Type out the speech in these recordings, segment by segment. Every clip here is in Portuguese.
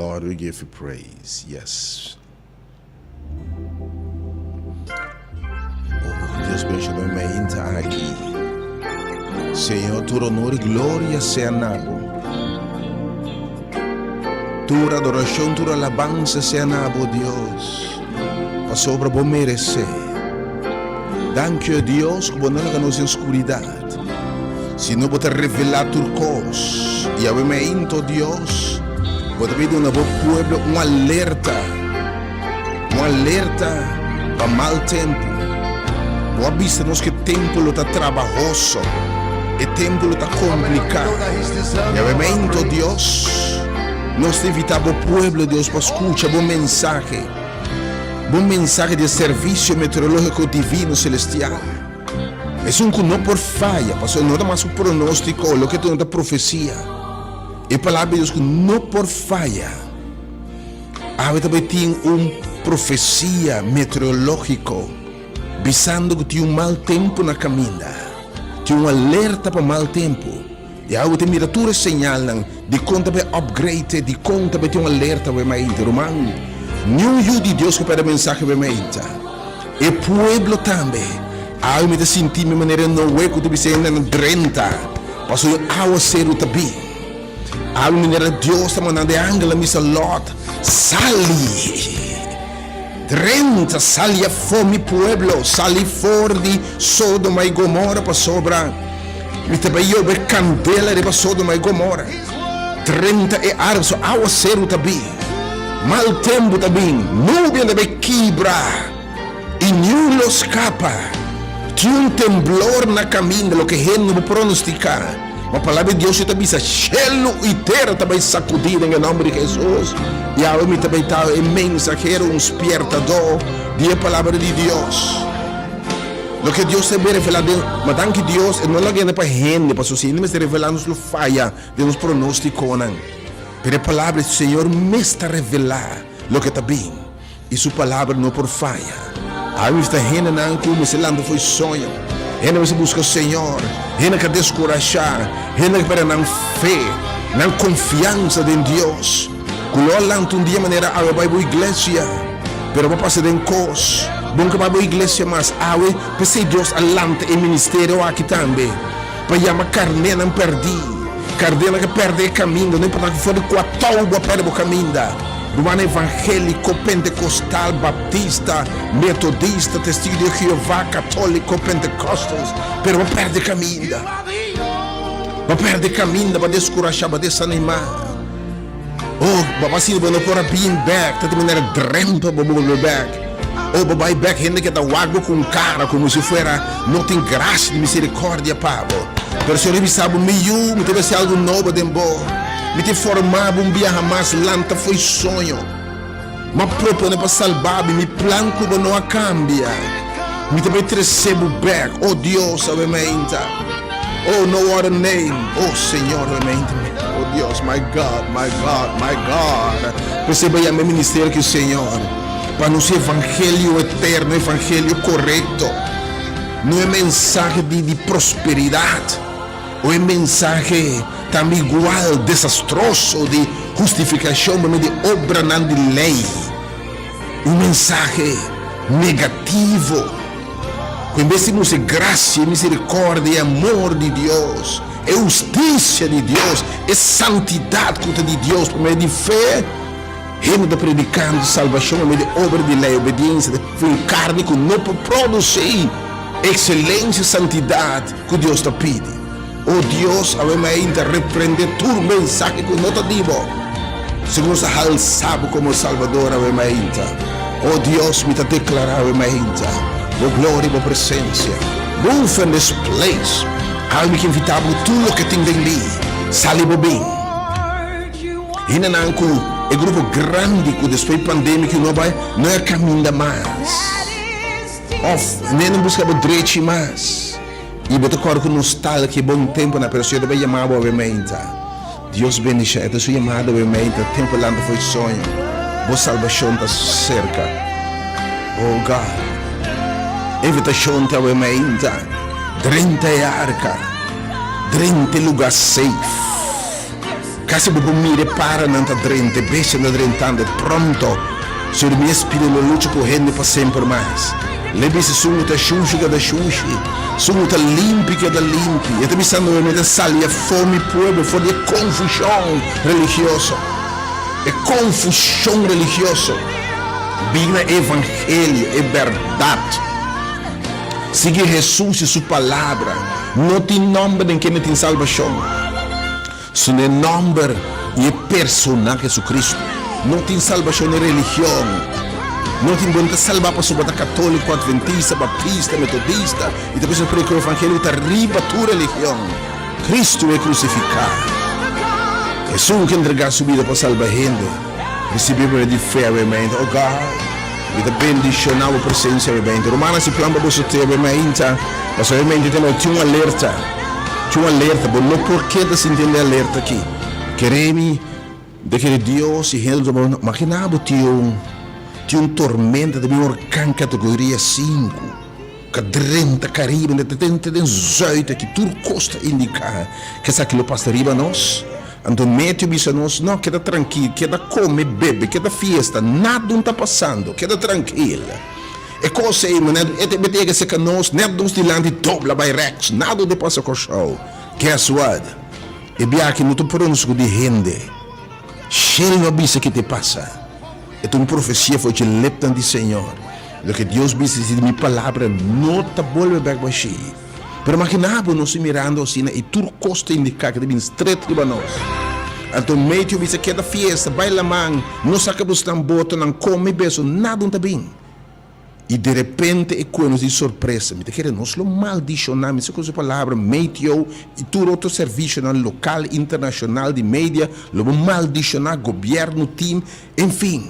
Lord, we give you praise. Yes. Oh, Deus bendicionalmente aqui. Senhor, tua honor e glória seja nabo. Tua adoração, tua alabança seja nabo, Deus. Para sobre bom merecer. Danke, Deus, que não nos escuridade. Se não botar revelar tua cos. E ao momento, Deus, botar pedir um bom pueblo, um alerta para mal tempo. Boa vista nos que tempo está trabalhoso. E tempo está complicado. E ao momento, Deus, nós evitamos o pueblo, Deus, para escutar bom mensagem de serviço meteorológico divino celestial. É um que não por falha, pastor, não é mais um pronóstico, o que é profecia. E a palavra de Deus que não por falha. Há também tem uma profecia meteorológica, visando que tem um mau tempo na caminha. Tem um alerta para mal tempo. E há temperaturas señalam de conta para upgrade, de conta para ter um alerta para mais romano. Nenhum de Deus que para mensagem para mais. E pueblo também. Há me de sentir de maneira não é que tu bisa na 30. Passou a ser o tabi. Há maneira Deus está mandando de angela missa Lot. Sali. 30 sali a fome pueblo, sali fora de Sodoma e Gomorra para sobra. Me também eu ver candela de Sodoma e Gomorra. 30 é árvore, só ao ser o tabi. Mal tempo também, nuvem de quebra e nulo escapa. Tinha um temblor na caminho, o que ele não pronosticar. A palavra de Deus também diz: cielo e terra também sacudiram em nome de Jesus. E a homem também está em mensageiro, um despertador de palavra de Deus. O que Deus também revela, mas danke Deus, não é alguém para gente, para sociedade, mas revelando a falha de nos pronósticos. Pero a palavra do Senhor me está revelar o que está bem. E sua palavra não por falha. A homem está gente não como se lá foi sonho. Gente que busca o Senhor, gente que descorajar, gente que para não fé, não confiança em Deus. Quando um dia maneira a vai para a igreja, pero vai passar em cos, bom que vai para a igreja mas a pensei Deus alante em ministério aqui também, para chamar carne não perdi, carne que perde o caminho, não importa que for com a touba perde o caminho. Romano evangélico, pentecostal, baptista, metodista, testigo de Jeová, católico, pentecostais, pero vai perder caminho. Vai perder caminho, vai descorajar, vai desanimar. Oh, vai ser não por being back, tá de maneira drempa, vai back. Oh, vai back, gente que tá água com cara, como se fuera, não tem graça de misericórdia, Pablo. Pero se eu revisava meio, me teve ser algo novo de embora. Me te formava dia jamais, lanta foi sonho. Mas propõe para salvar, me plano como não cambia. Me também recebo back, oh Deus, obviamente. Oh, no other name, oh Senhor, obviamente. Oh Deus, my God, my God, my God. Perceba aí meu ministério que o Senhor, para nos evangelho eterno, evangelho correto. Não é mensagem de prosperidade, ou é mensagem também igual, desastroso, de justificação, de obra não de lei. Um mensagem negativo. Em vez de graça, misericórdia, amor de Deus, é justiça de Deus, é santidade contra de Deus, por meio de fé, ele está predicando salvação, por meio de obra de lei, obediência, de carne que não produzir excelência e santidade que Deus está pedindo. Oh Deus, ainda repreender tu mensagem que não te digo. Se nos alçamos como Salvador, ainda. Oh Deus, me está declarando ainda. Oh glória, oh presença. Move in this place. Algo que invitava tudo o que tem em mim. Salibo bem. E não é grupo grande que depois da pandemia não é caminho mais. Nem não buscava direito mais. E botar com nostalgia que bom tempo na pessoa também chamava obviamente. Deus bendiga esta sua chamada obviamente. Tempo lá foi sonho. Boa salvação está cerca. Oh God. Invitação está obviamente. 30 arca. 30 lugar safe. Casi dopo mi repara nanta drente, bestia na drentando, pronto. Se o meu espírito não luta correndo para sempre mais. Lebe-se sunguta xuxa da xuxa, sunguta límpica da limpi. E também está no meio da salia fome povo, for de confusão religiosa. É confusão religiosa. Bíblia é evangelho, é verdade. Sigue Jesus e sua palavra. Não tem nome em quem não tem salvação. Seu nome e persona Jesus Cristo. Não tem salvação em religião. Não tem bom salvar para sobre católico, adventista, baptista, metodista. E depois eu prego o evangelho está riba tua religião. Cristo é crucificado. Jesus que entregar sua vida para salvar gente. Recebemos de fé, amém. Oh God. E da bendicionar a presença, amém. Romana se planta para você, amém. Mas obviamente tinha um alerta. Tinha um alerta. Bom, não porquê de se entender alerta aqui. Queremos de que Deus e Deus, imaginava tinha um tormenta de uma orcã categoria 5, que 30 Caribe, de 18 aqui, tudo costa indicar que essa aquilo passa riba nós. Então, mete o nós, não, queda tranquilo, queda come, bebe, queda fiesta, nada não está passando, queda tranquilo. É coisa aí, mas é que se que nós, não nos dilante dobla by Rex, nada de passa com o show. Guess what? E bem aqui, não estou pronto de rende. Cheio não bisa que te passa. É uma profecia foi de leptan de Senhor. Lo que Deus disse de minha palavra não te volve back para si. Pero imaginava nós mirando assim e tudo costa indicar que devem estreito para nós. Então meio que você quer da fiesta, baila man, não saca buscar bota, não come beijo, nada não está bem. E de repente é quando de surpresa, me quer nós lo maldicionamos, com essa palavra meio e todo outro serviço no local internacional de mídia, lo maldicionar governo, time, enfim.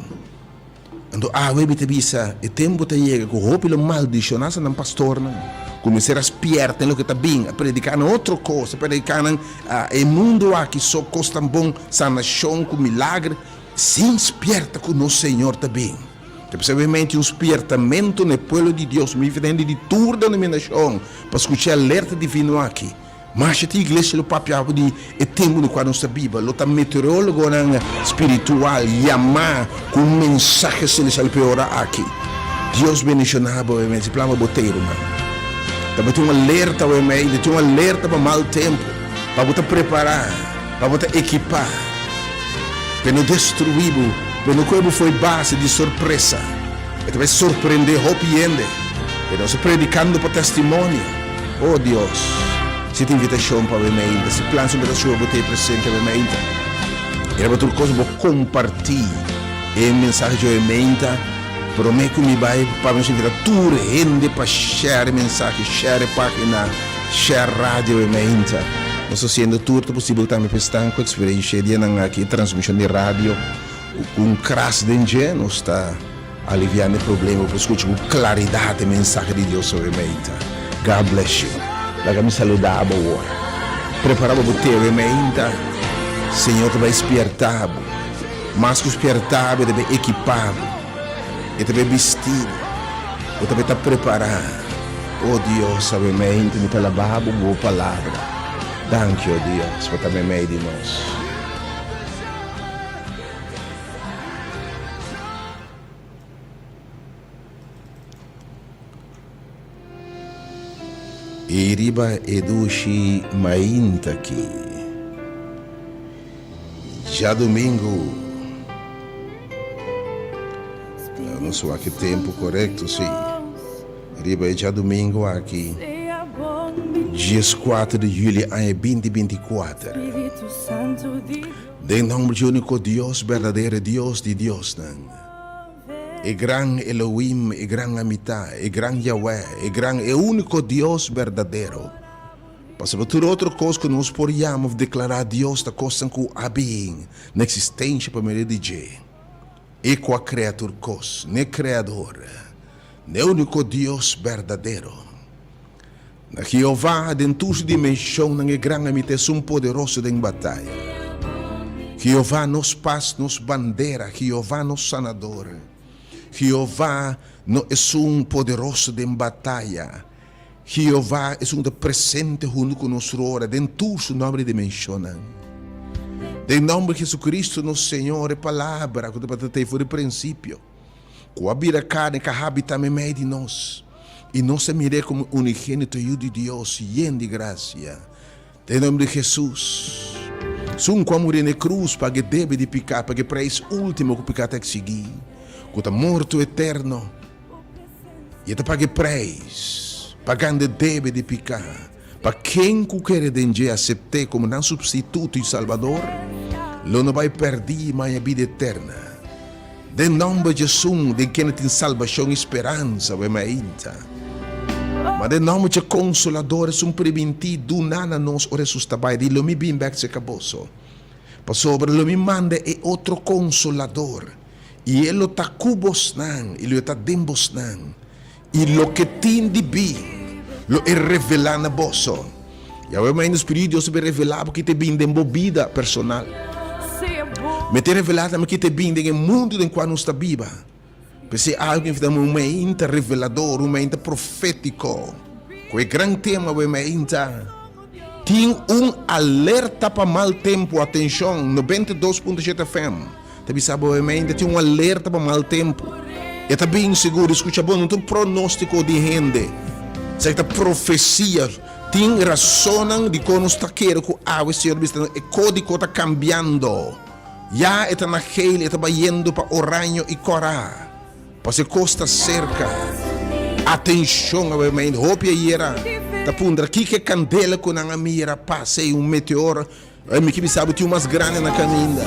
Então we bite bisa, e tempo te chega que roupa lo maldicionar se não pastor não. Começar a espierta em lo que está bem, a predicar outra coisa, predicar o mundo aqui só costa bom, sanação com milagre, sim espierta com o Senhor também. Possivelmente um espiertamento no povo de Deus, me entende de toda denominação, para escutar alerta divino aqui. Mas a igreja, o papel de tempo no qual nós Bíblia, o meteorólogo espiritual, chamar com um mensagem celestial para aqui. Deus bendicionava, obviamente, plano boteiro, mano. Também tem um alerta, obviamente, tem um alerta para mau tempo, para você preparar, para você equipar, para não destruir. Mas o corpo foi base de surpresa. E vai surpreender, arrepiende. E nós predicando para testemunho. Oh Deus, se tem invitação para o se plano de invitação para ter presente o e-mail. Era outra coisa para compartilhar a mensagem do e-mail. Prometo que me vai para nos invitar tudo gente para share mensagem, share página, share rádio e-mail. Nós fazendo tudo possível também para estar com a experiência de aqui transmissão de rádio. Com crash de engenho está aliviando o problema, para escutar com claridade a mensagem de Deus sobre a mente. God bless you. Laga me saludar agora. Preparava o teu mente. Senhor te vai despertar. Mas que despertar deve equipar. E deve vestir. E deve estar preparado. Oh Deus, sabe a mente, me palavra, boa palavra. Thank you, Deus, por estar no meio de nós. Iriba edushi mainta aqui. Já domingo, eu não sei a que tempo correto, sim. Iriba já domingo aqui. Dias 4 de julho, ano 2024. Em nome de único Deus, verdadeiro Deus de Deus, não. E gran Elohim, e gran Amitá, e gran Yahweh, e gran e único Deus verdadeiro. Para tudo outra coisa que nós podemos declarar Deus da coisa que há bem na existência para meio de Deus. E com a criatura coisa, nem criador, nem único Deus verdadeiro. Na Jeová, dentro de dimensão, na gran Amitá, é poderoso em batalha. Jeová nos paz, nos bandeira, Jeová nos sanador. Jeová não é poderoso de batalha. Jeová é presente junto com nosso hora, dentro do nome de dimensão. Em nome de Jesus Cristo, nosso Senhor, é palavra que tu tem por princípio. Que a carne que habita no meio de nós. E nós miremos como unigênito de Deus, lleno de graça. Em nome de Jesus. Sum como morrer na cruz, para que deve de picar, para que para esse último que o pecado tem que seguir. Que está morto eterno. E está para que preis, pagando deve de picar. Para quem que quer de aceitar como não substituto e salvador, ele não vai perder mais a vida eterna. De nome de Jesus, de quem tem salvação e esperança, mas de nome de Consolador, é preventivo, do nada nós o ressuscitar, de me bem back se acabou. Para sobre ele me manda é outro Consolador. E ele está cubos nan, ele está dembos nan. E o que tem de bem, lo é revelar na bosso. E agora o Espírito de Deus vai revelar porque te bem de vida personal. Me te revelar também que te bem de mundo em qual não está viva. Porque alguém que tem mente revelador, mente profético. Com o grande tema, tem alerta para mal tempo, atenção, 92.7 FM. Também sabe, tem alerta para mal tempo. E está bem seguro, escuta bom, não tem pronóstico de gente. Certa profecia tem razão de quando está querendo que a Senhor o código está cambiando. Já está naquele, está indo para Oranho e Corá. Para se costa cerca. Atenção, obviamente, roupa e era. Tá pundra aqui que candela com a mira passe meteoro. Me que sabe tem umas grandes na caminha.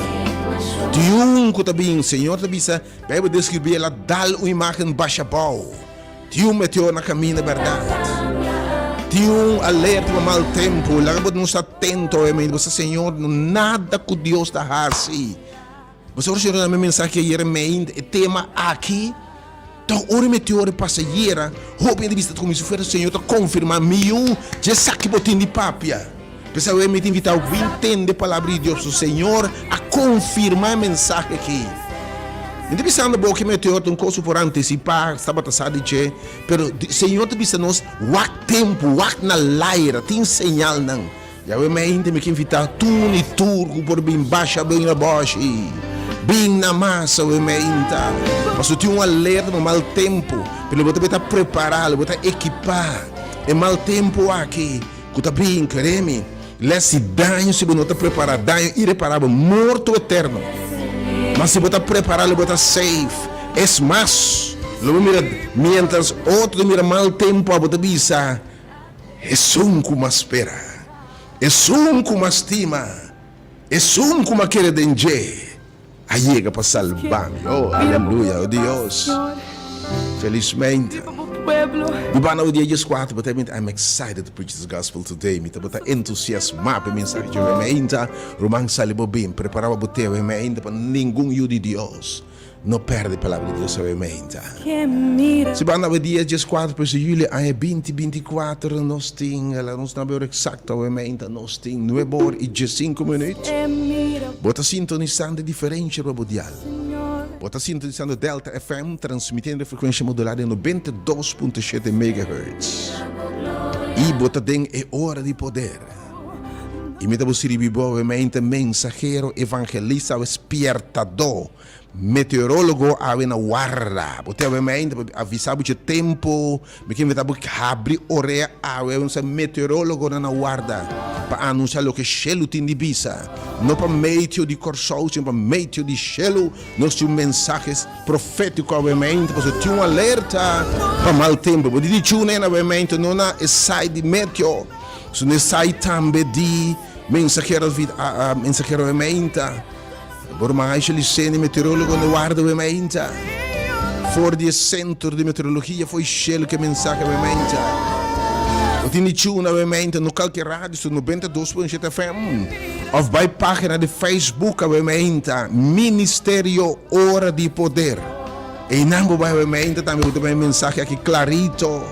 Tem que tá bem, Senhor, tá bem, vai descrever ela dal uma imagem baixa bau. Tem meteoro na caminha, verdade. Tem alerta para mal tempo, lá não está atento, você, Senhor, nada que Deus está assim. Você recebeu a minha mensagem que era o tema aqui. Então, o meteoro passageira, roupa de vista como se fosse o Senhor, está confirmando, já sabe que botinho de papia. Pessoal, eu me invitar a entender a palavra de Deus, o Senhor, a confirmar a mensagem aqui. Não estou pensando que o meteoro tem um curso por antecipar, estava passado de mas o Senhor está pensando nós, o tempo, o na laira, tem señal não. E eu me invitar tu e turco por bem baixa, bem na bocha. Bem na massa, eu me invitar. Mas eu tenho um alerta no mau tempo, pelo que eu estou preparado, eu vou equipar. É mau tempo aqui, que está bem, queremos. Lesse danho se você não está preparado, danho irreparável, morto eterno. Mas se você está preparado, você está safe. É mais, mientras outro mira mau tempo, você bisa. É um como espera. É um como estima. É um como quer dengue. Aí chega para salvar-me. Oh, aleluia, oh Deus. Felizmente. Ibana dia 4, but I'm excited to preach this gospel today. Me tá entusiasmado pela mensagem. Eu me ainda romang salibo bem, preparava boteu, eu me ainda para nenhum de Deus. Não perde a palavra de Deus, eu me ainda. Se bana dia 4 de julho, aí 2024 nós temos, ela não sabe o exato, eu me ainda nós temos 9 horas e 5 minutos. Bota sintonizando diferente no dial. Bota sintonizando Delta FM, transmitindo a frequência modulada em 92.7 MHz. E bota den é hora de poder. E me dá você mente mensageiro, evangelista, espertador, meteorólogo, a na guarda. Bota mente avisar o tempo, me que me dá abrir orelha, a meteorólogo na guarda. Para anunciar o que Shelo tem de bisa. Não para meio de corso, para meio de Shelo. Nós temos mensagens proféticos, obviamente, porque tem um alerta para mal tempo. Porque de tio, obviamente, não é sai de meteo. Se não sai também de mensageiro, obviamente. Por mais ele sendo meteorólogo no guarda, obviamente. Fora do centro de meteorologia, foi Shelo que mensagem, obviamente. Eu tenho novamente no qualquer rádio, no 92.7 FM, ou vai página de Facebook, obviamente, Ministério Hora de Poder. E não obviamente também tem mensagem aqui clarito.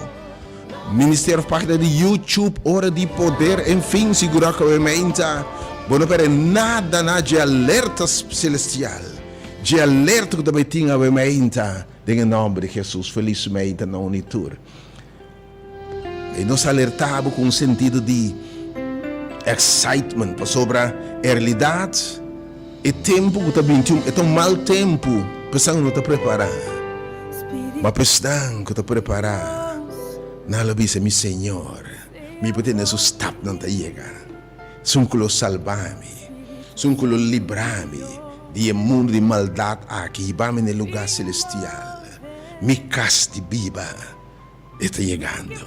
Ministério página de YouTube, Hora de Poder, enfim, segura que obviamente, não para nada de alerta celestial, de alerta que também tem obviamente, em nome de Jesus, felizmente na Unitur. E nos alertava com um sentido de excitement sobre a realidade E tempo que está 21, é um mau tempo. Pessoal não está preparado. Mas pessoal que está preparado. Não lo dice, mi Senhor. Mi potete stop não está chegando. Sunkulo salvami. Sunkulo librami. De mundo de maldade aqui. Vamos no lugar celestial. Mi casti viva. Está chegando.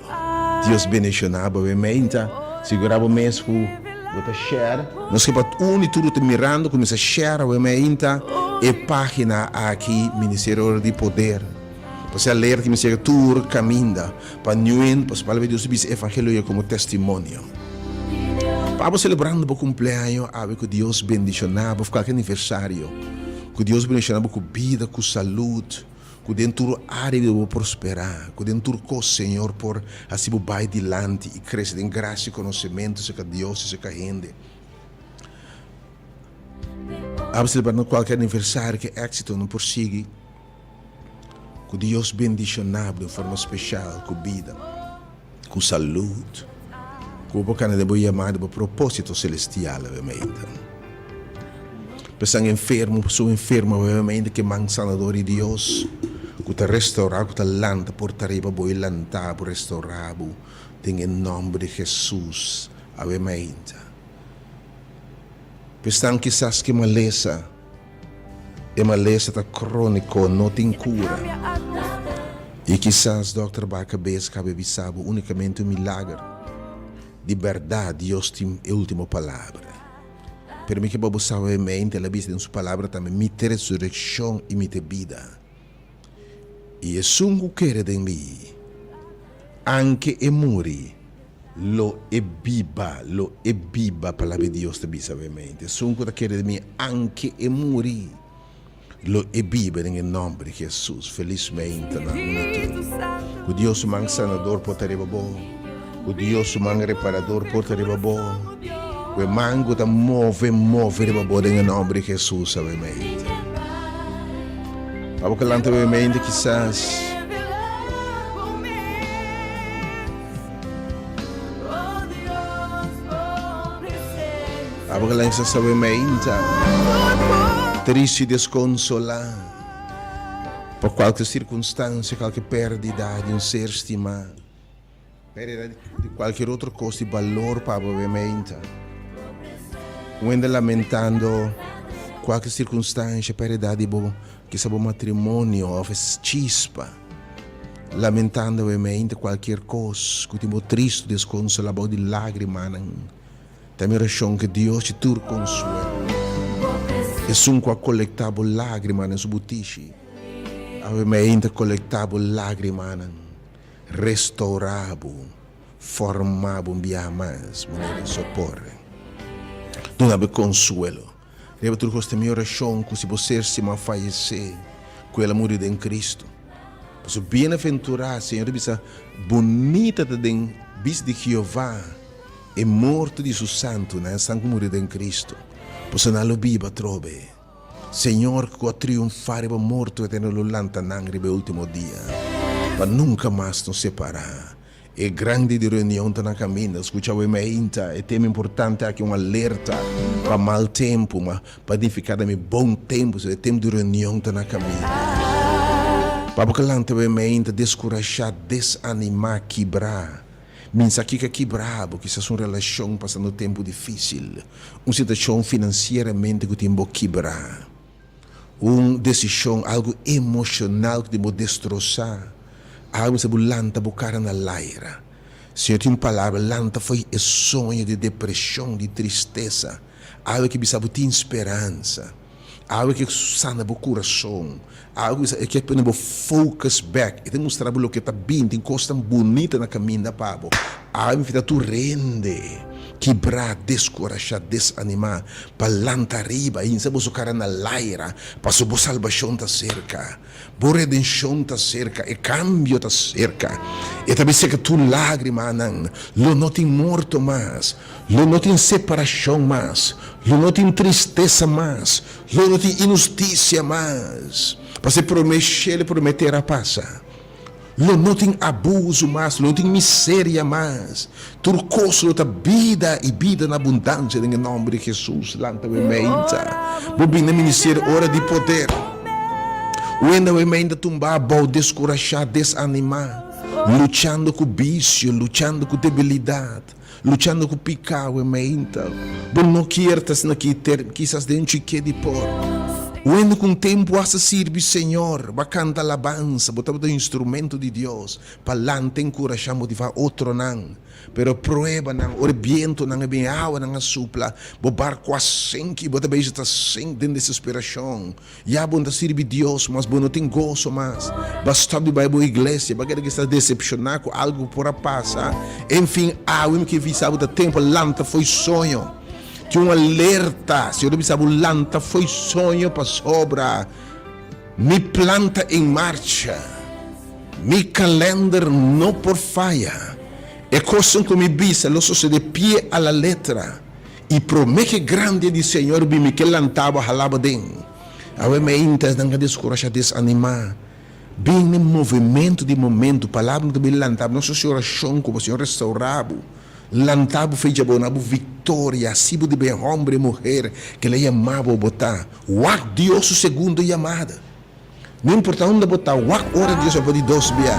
Deus bendicionava obviamente. Segurava mesmo. Bota share. Nós que para tudo te mirando, começa a share obviamente e página aqui Ministério de Poder. Você ler que me chega tour caminha para nuin, para falar de Deus bis evangelho como testemunho. Para celebrando o cumpleaños, ave que Deus bendicionava qualquer aniversário. Que Deus bendicionava com vida, com saúde, que dentro área de prosperar, que dentro com Senhor por assim vai adiante e crescer em graça e conhecimento se que Deus se que rende. A celebrando qualquer aniversário que êxito não persigue, que Deus bendicionava de forma especial, com vida, com saúde, com o bocana de boa chamada de propósito celestial, obviamente. Pessoas enfermas, pessoas enfermas, obviamente, que manca sanador de Deus, que te restaurar, que te lanta, por arriba, boi lantar, por restaurar, em nome de Jesus, obviamente. Pessoas que sabem que maleza, e maleza está crônico, não tem cura. E quizás, Dr. Bacabez, cabe visado unicamente milagre. De verdade, Deus tem a última palavra. Pero que Bobo sabe mente, ela diz em sua palavra também, mi ressurreição e mi vida. E é sungo quer de mim, anche e muri, lo e biba, a palavra de Deus também sabe mente. Sungo da quer de mim, anche e muri, lo e biba em nome de Jesus. Felizmente, na unidade. O Deus mang sanador por ter bom, o Deus mang reparador por ter bom. O mango da move de bom em nome de Jesus, obviamente. Para que lanta obviamente quizás para que lanta obviamente triste e desconsolado por qualquer circunstância, qualquer pérdida de um ser estimado, pérdida de qualquer outra coisa de valor para obviamente. Quando lamentando qualquer circunstância, pérdida de que sabe matrimônio, ou chispa, lamentando obviamente qualquer coisa, que tem triste, desconsolado de lágrimas, também oração que Deus te tur consuelo. E um com a colectava lágrimas na sua butiche, obviamente colectava lágrimas, restaurava, formava dia mais, maneira de socorrer. Não há consuelo. Deve ter costa minha oração que se você se me falecer, com ela morrer em Cristo. Pois o bem-aventurado, Senhor, bisa bonita de bis de Jeová, é morto de seu santo, né? Sangue morrer em Cristo. Pois não lo biba trobe. Senhor, que o triunfar é morto eterno lo lanta nangre no último dia, para nunca mais nos separar. É grande de reunião na caminho, escutava ainda, é tema importante aqui um alerta para mau tempo, mas para edificar também bom tempo, é tempo de reunião na caminho. Para que lanta ainda descorajar, desanimar, quebrar. Minsa que quebrado, que se é uma relação passando tempo difícil, uma situação financeiramente que tem que quebrar, uma decisão, algo emocional que tem que destroçar. Algo se lanta bocara na laira. Se eu tenho palavra, lanta foi sonho de depressão, de tristeza. Algo que bisa tem esperança. Algo que sana o coração. Algo que põe focus back. E tem mostrar o que está bem, tem coisa bonita na caminho da pabo. Algo que tu rende. Quebrar, descorajar, desanimar, para lantar riba, e não o cara na laira, para sua salvação está cerca, boa redenção está cerca, e cambio está cerca, e também sei que tu lágrima não, não tem morto mais, não tem separação mais, não tem tristeza mais, não tem injustiça mais, para se prometer a passa, Não tem abuso mais, não tem miséria mais. Turcoso da vida e vida na abundância em nome de Jesus. Lanta o emenda. Bobin na ministério hora de poder. O emenda tumbar, bom, descorajar, desanimar. Lutando com vício, lutando com debilidade, lutando com pecado, emenda. Bom, não quertas na que ter, quizás dentro que de por. Quando com tempo a servir Senhor, vai cantar alabança, botar o instrumento de Deus, para encorajar, motivar outro não. Pero prueba não, o viento não é bem água, não é supla, o barco assim que bota beijo está sem de desesperação. E a bom servir Deus, mas bom não tem gozo mais. Basta de Bible igreja, para que está decepcionado com algo por passar. Enfim, a que visava do tempo, lanta foi sonho. Tinha um alerta, se eu não sabe, lanta foi sonho para sobra. Me planta em marcha, me calendar não por falha. É coisa que me bisa, lo so de pie a la letra. E promete grande de Senhor, me que lantava halaba den. Awe me intas não descoraja desanimar. Bem no movimento de momento, palavra que me lantava, não só se oração como o Senhor restaurava. Lantabo feija bonabu vitória, sibo de bem homem e mulher que ele chamava botar. Wak Deus o segundo chamada. Não importa onde botar, wak hora Deus vai poder dos bia.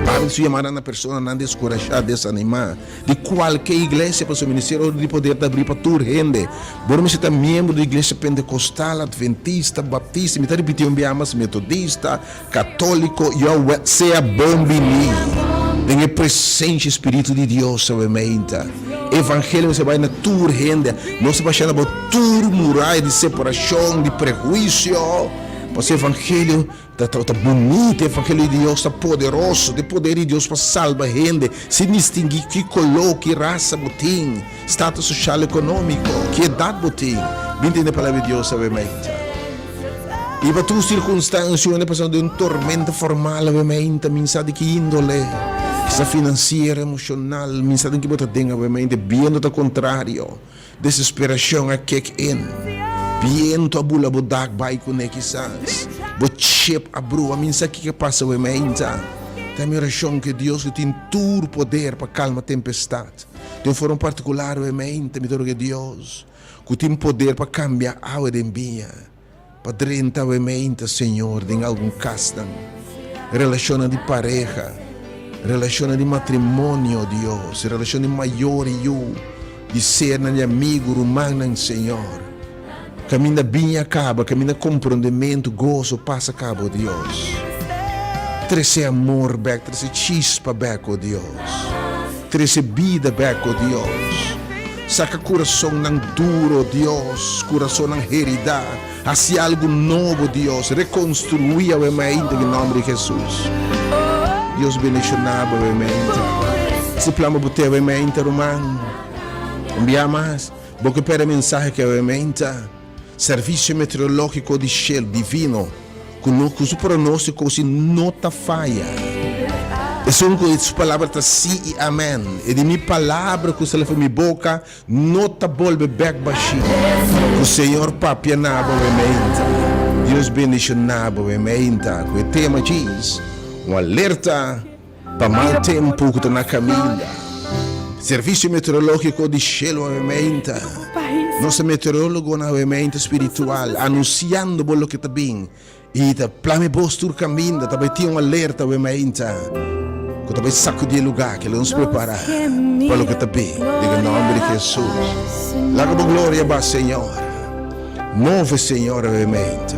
Para se chamar na pessoa não descorajar, desanimar. De qualquer igreja para o seu ministério de poder abrir para toda gente. Bora você está membro da igreja pentecostal, adventista, baptista, me está repetindo bem, mas metodista, católico, eu seja bom menino. Tem o presente Espírito de Deus sobre a Evangelho você vai na tua renda, não se vai chamar para tua muralha de separação, de prejuízo. Mas o Evangelho está bonito, o Evangelho de Deus está poderoso, de poder de Deus para salvar a gente, se distinguir que color, que raça botim, status social e econômico, que idade botim. Entende a palavra de Deus sobre a E para tua circunstância, uma pessoa de um tormento formal, obviamente, mensagem que índole. Essa financeira, emocional, mensagem que você tem, obviamente, viendo ao contrário, desesperação a kick-in, viento a bula bodak, vai com quizás, but chip a brua, mensagem que passa, obviamente, tem a oração que Deus tem todo poder para calmar a tempestade, de uma forma particular, obviamente, me que Deus, que tem poder para cambiar a água de minha, para drentar, obviamente, Senhor, em algum caso, relação de pareja, relação de matrimônio, Deus, relação de maior e eu, de ser amigo humano, Senhor. Caminho bem acaba, caminho compreendimento, gozo, passa a cabo, Deus. Trece amor, back, trece chispa, back, oh Deus. Trece vida, back, oh Deus. Saca coração não duro, Deus, coração não herida. Assim algo novo, Deus, reconstruir a mente em nome de Jesus. Deus bendicionava a mente. Se plama botar a mente, irmão. Envia mais. Porque para a mensagem que a mente. Serviço meteorológico de Shell divino. Com o pronóstico se nota falha. São as palavras tá sim e amém. E de minha palavra que se foi minha boca, nota volve back baixinho. O Senhor papianava a mente. Deus bendicionava a mente. O tema diz. Um alerta para mau tempo que está na caminha. Serviço meteorológico de Shell obviamente. Nosso meteorólogo obviamente espiritual anunciando o que está bem. E está plame postura caminho, também tem um alerta obviamente. Que também sacudir o lugar que ele nos prepara para o que está bem. Em nome de Jesus. Laga a glória para o Senhor. Move Senhor obviamente.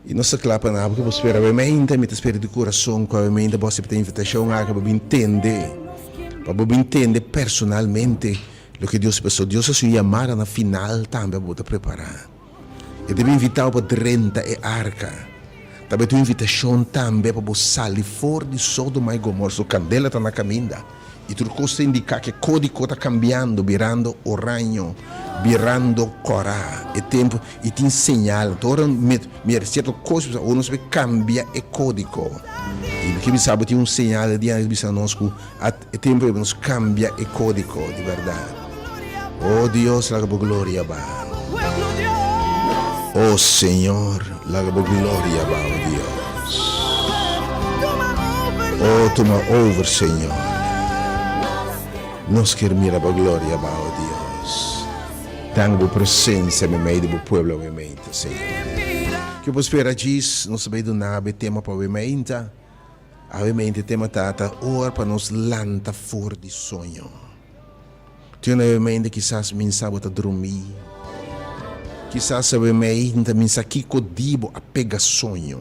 E nossa clapa na porque você espera obviamente, me espera de coração, que obviamente você tem invitação a para entender, para entender personalmente o que Deus pensou. Deus se chamar na final também para preparar. E deve invitar para 30 e arca. Também tem invitação também para sair fora de Sodoma e Gomorra. So candela está na caminha. E tudo costa indicar que o código está cambiando, virando oranho, virando corá. E tempo e tem sinal. Toda certa coisa ou não se cambia o código. E que me sabe tem sinal de antes de nós que o tempo nos cambia o código de verdade. Oh Deus, la glória va. Oh Senhor, la glória va, oh Deus. Oh, toma over, Senhor. Nós queremos mirar a glória, meu Deus. Tenha a presença no meio do povo, obviamente, Senhor. Que eu espero disso, não sabemos nada, tema para obviamente. Obviamente, tema tata, ora para nos lançar fora de sonho. Tinha obviamente, quizás, me sabe a dormir. Quizás, obviamente, me sabe que codibo a pegar sonho.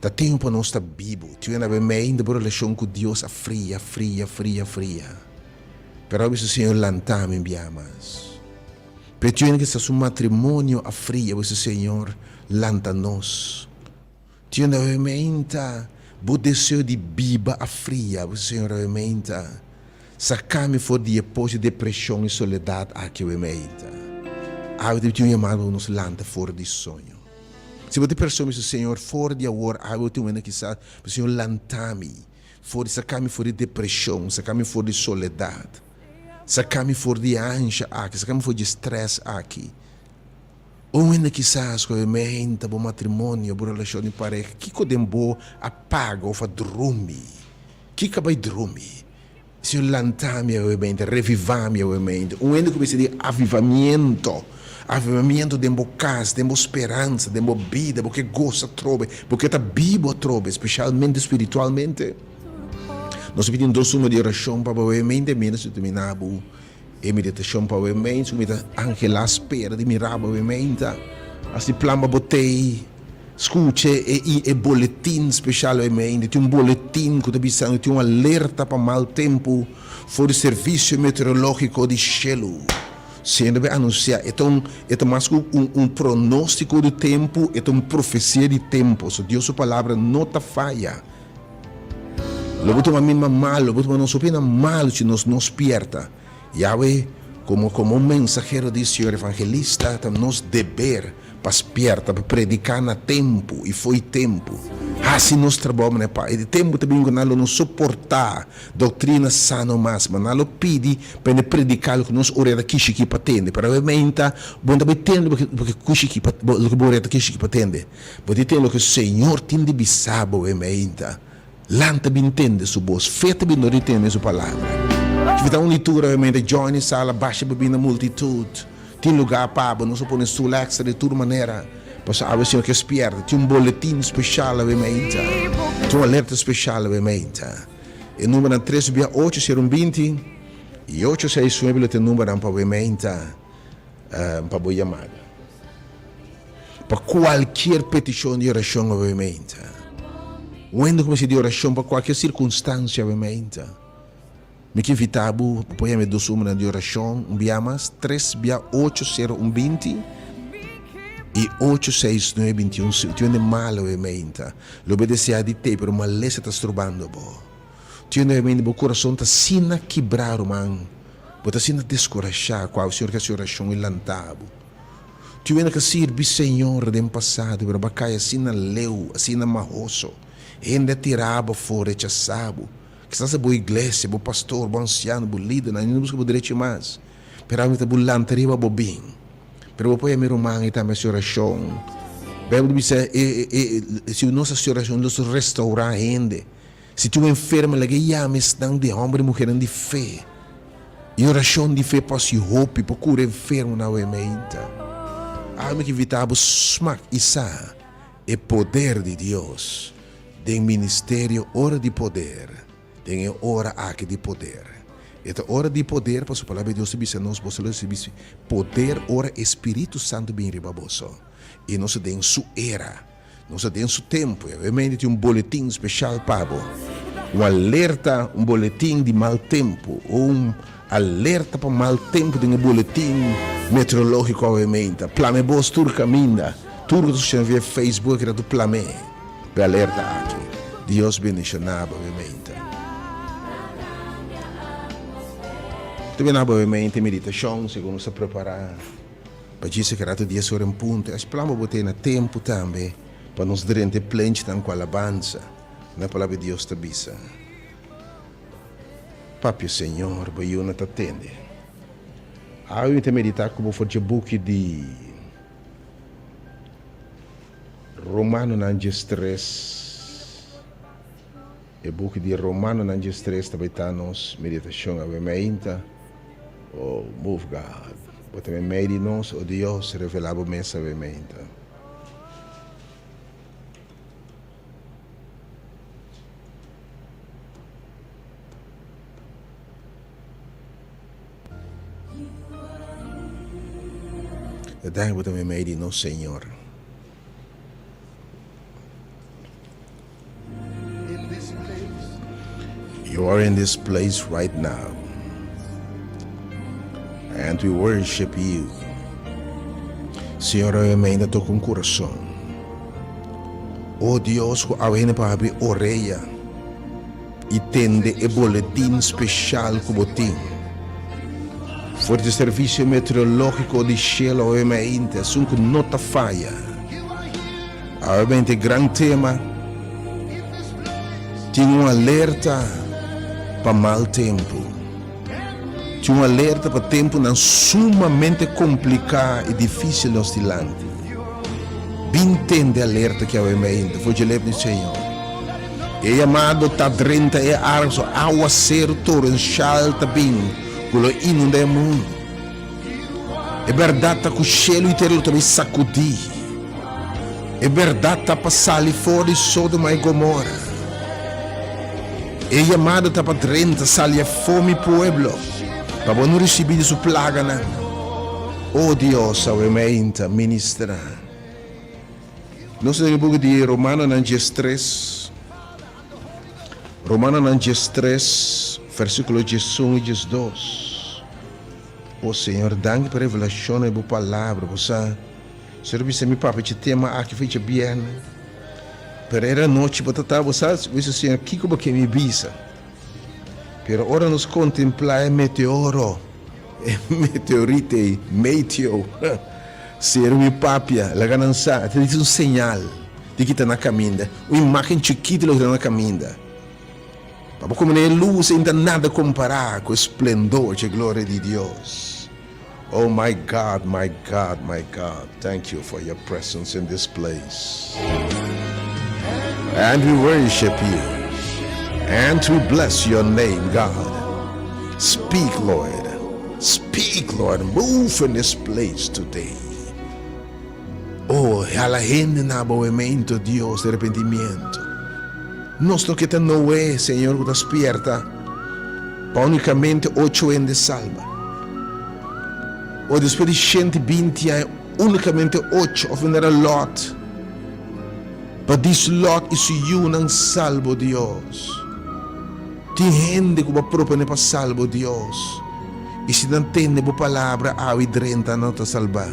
Da tempo para nós estar vivo. Tinha obviamente, a relação com Deus a fria. Pero isso, Senhor, lançar me enviamos. Pero tinha que ser um matrimônio a fria, isso, Senhor, lança nós. Tinha obviamente, o desejo de biba a fria, isso, Senhor, obviamente. Sacar-me fora de depois de depressão e soledade aqui, obviamente. Eu tenho chamado nos lança fora de sonho. Se você percebe, Senhor, fora de agora, eu tenho que saber, Senhor, lança-me, sacar-me fora de depressão, sacar-me fora de soledade, sacar-me fora de ânsia aqui, sacar-me fora de estresse aqui. Ou ainda quizás, obviamente, o matrimônio, a relação de pareja, que podemos apagar ou dormir? Que vai dormir? Senhor, lança-me, obviamente, revivar-me, obviamente. Ou ainda comece a dizer avivamento dentro da casa, dentro da esperança, dentro da vida, porque gosta trobe, porque está vivo trobe, especialmente espiritualmente. Nós pedimos 2 sumos de oração para o obviamente, menos determinado, e meditação para o obviamente, anche la espera de mirar o obviamente, assim plama botei, escute e boletim especial obviamente, tem boletim que está tem alerta para mau tempo, for o serviço meteorológico de cielo. Sendo bem anunciar, é mais pronóstico do tempo, é uma profecia de tempo. So, Deus, sua palavra não está falha. Logo, toma mesmo mal, logo, toma não supina mal, se nos pierda. Yahweh, como mensageiro de Senhor evangelista, tem nos dever para esperta, para predicar na tempo, e foi tempo. Assim nós trabalhamos, né, pai? E tempo também que nós não suportar doutrina sana mais, mas nós pedimos para predicar o que nós oramos aqui para atender. Para obviamente, bom também tendo porque aqui para atender. Porque tem o que o Senhor tem de bisar, obviamente. Lanta bem entende sua voz, feita bem não entende sua palavra. Que dá uma leitura, obviamente, join sala, baixa bem na multitude. Tem lugar para, não se põe sul extra de toda maneira. Para o Senhor que espera, tem boletim especial, obviamente. Tem alerta especial, obviamente. E número 368-020 e 869 tem número para obviamente para boa chamada. Para qualquer petição de oração, obviamente. Quando comece de oração para qualquer circunstância, obviamente. Me que invitabo, apoia-me 2 números de oração, enviamos 368-020 e 86921, se tiene mal obviamente, l'obedecer di te, però malessa sta strubando bo. Tiene ovviamente bo coração ta sina quebrar man, bota sina descorachar qual o Senhor que a oração e lantabo. Tiene que servir Senhor dem passado, però bacai sina leu, sina mahoso, ainda tiraba fora rechaçado. Que seja boa igreja, bom pastor, bom anciano, bom líder, não busca o direito mais. Pero a gente lantariba bo bem. Pero depois a minha irmã e também a oração. Bem, se nossa oração nos restaurar ainda. Se tu enferma, lá que já me estão de homem e mulher de fé. E oração de fé para se roupa, para curar enfermo na mente. A que evitamos smack e sa. É poder de Deus. Tem ministério, hora de poder. Tem hora aqui de poder. Esta hora de poder, para a palavra de Deus, se nós possamos poder, hora Espírito Santo bem ribaboso. E nós temos sua era, nós temos seu tempo. Obviamente tem boletim especial para alerta, boletim de mau tempo, alerta para mau tempo, tem boletim meteorológico, obviamente. Plame vos turca minda, turca do chão via Facebook, era do plame, para alerta aqui. Deus bendicionava, obviamente. Também obviamente meditação, segundo se preparar para dizer que era todo dia sobre um ponto. Esperamos botar no tempo também para nos durante plente com a alabança na palavra de Deus te bisa. Papi Senhor, vai não te atende. Eu te meditar como foi o book de Romano 9:3. E book di Romano nange stress tabitanos meditação avementa o move God. Poteme medi nos o Dios revelabo mesa avementa. E dai poteme medi nos Senhor. You are in this place right now, and we worship you. Senhor, eu ainda estou com o coração. Oh Deus, eu ainda para abrir orelha e tende e boletim especial que eu tenho. For o serviço meteorológico de cielo, eu ainda sou com nota falha. Obviamente, grande tema. Tinha um alerta para mau tempo. Tinha um alerta para tempo não sumamente complicado e difícil no oscilante. Bem entende alerta que eu ainda foi de levar no Senhor. E amado tá 30 e arso aguaceiro torrencial também, quando inunda o mundo. É verdade que o cielo inteiro também sacudir. É verdade que passar ali fora de Sodoma e Gomorra. E chamado para 30 salia fome pueblo para não receber sua plaga. Oh Deus, aumenta, ministra. Nós temos um pouco de Romano 3. Romano 3, versículo 1 e 2. Oh Senhor, danke por revelação e por palavra. Você serviço meu papo de tema aqui fecha bem. Pero era noite, batata, você Senhor, aqui como que me visa. Pero ora nos contemplar meteoro, meteorite, meteo. Ser mi papia, la ganança, te diz sinal de que está na caminha. Uma imagem chiquita que está na caminha. Para como nem luz ainda nada comparar com o esplendor e glória de Deus. Oh my God, my God, my God. Thank you for your presence in this place. And we worship you. And we bless your name, God. Speak, Lord. Speak, Lord. Move in this place today. Oh, alla gente na movimento, Dios, de arrepentimiento. Nuestro que no es, Señor, que despierta para únicamente 8 años de salva. O después de 120 años, únicamente 8 of a lot. But this lot is you nang salvo Dios. Ti gente que va propone para salvo Dios. E se não entende a palavra, a drenta não está salvar.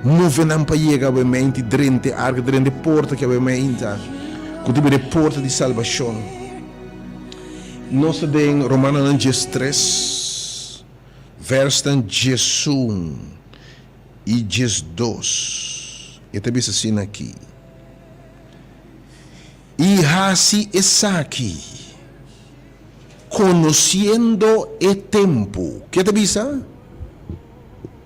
Move não para chegar a mente, drente, arca, drente, porta que a mente. Que tiver porta de salvação. Nós temos Romanos 3, verso 1 e 2. E também assim aqui. E assim está aqui, conhecendo o tempo. ¿Qué te dice?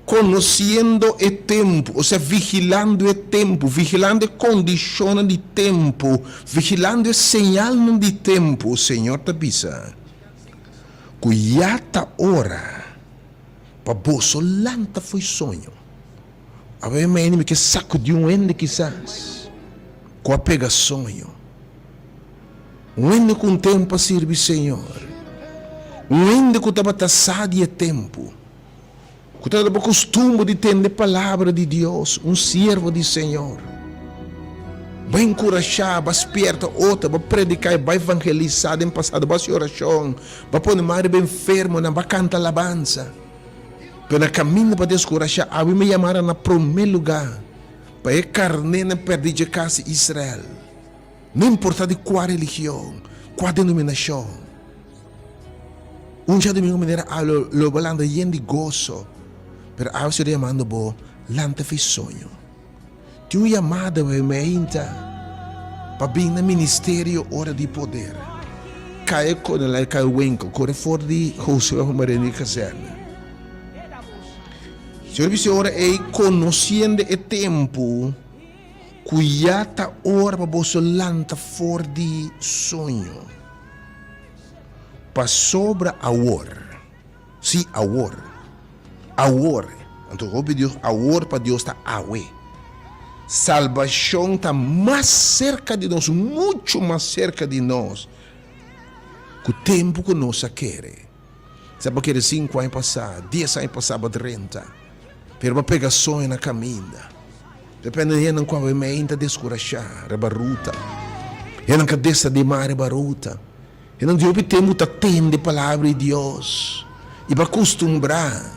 Conhecendo o tempo, ou seja, vigilando o tempo, vigilando a condição de tempo, vigilando a señal de tempo. O Senhor te diz que já está hora para você lanta foi sonho. A ver, me que sacudiu um ende quizás, com a pega sonho. Um ende com tempo para servir Senhor. Um ende que estava taçado de tempo. Que estava com costume de entender a palavra de Deus. Um servo de Senhor. Vai encorajar, vai esperta outra, vai predicar, vai evangelizar, em passado, vai oração, vai pôr mais bem enfermo, vai cantar alabança. Pero na caminho para descorajar, a me chamaram na primeiro lugar. Para a carne não perder de casa Israel. Não importa de qual religião, qual denominação. Um dia de minha maneira, lo balando yen de gozo. Pero a você chamando bo, lanta fez sonho. Tinha uma chamada para vir no ministério hora de poder. Cai com ela, cai o enco, corre fora de José Maria Caserna. Senhor, você ora é conhecendo o tempo. Cuidata ora para você lanta fora de sonho. para sobra awor. Sim, awor. Awor. Então, Deus, awor para Deus está awe. Salvação está mais cerca de nós, muito mais cerca de nós, que o tempo que nós queremos. Sabe que 5 anos passados, 10 anos passados, 30. Pero para pegar sonho na caminha. Depende de não como me ainda descorachar, rebaruta. Eu não cabeça de mar rebaruta. Eu não devo ter muito atende a palavra de Deus. E para acostumbrar.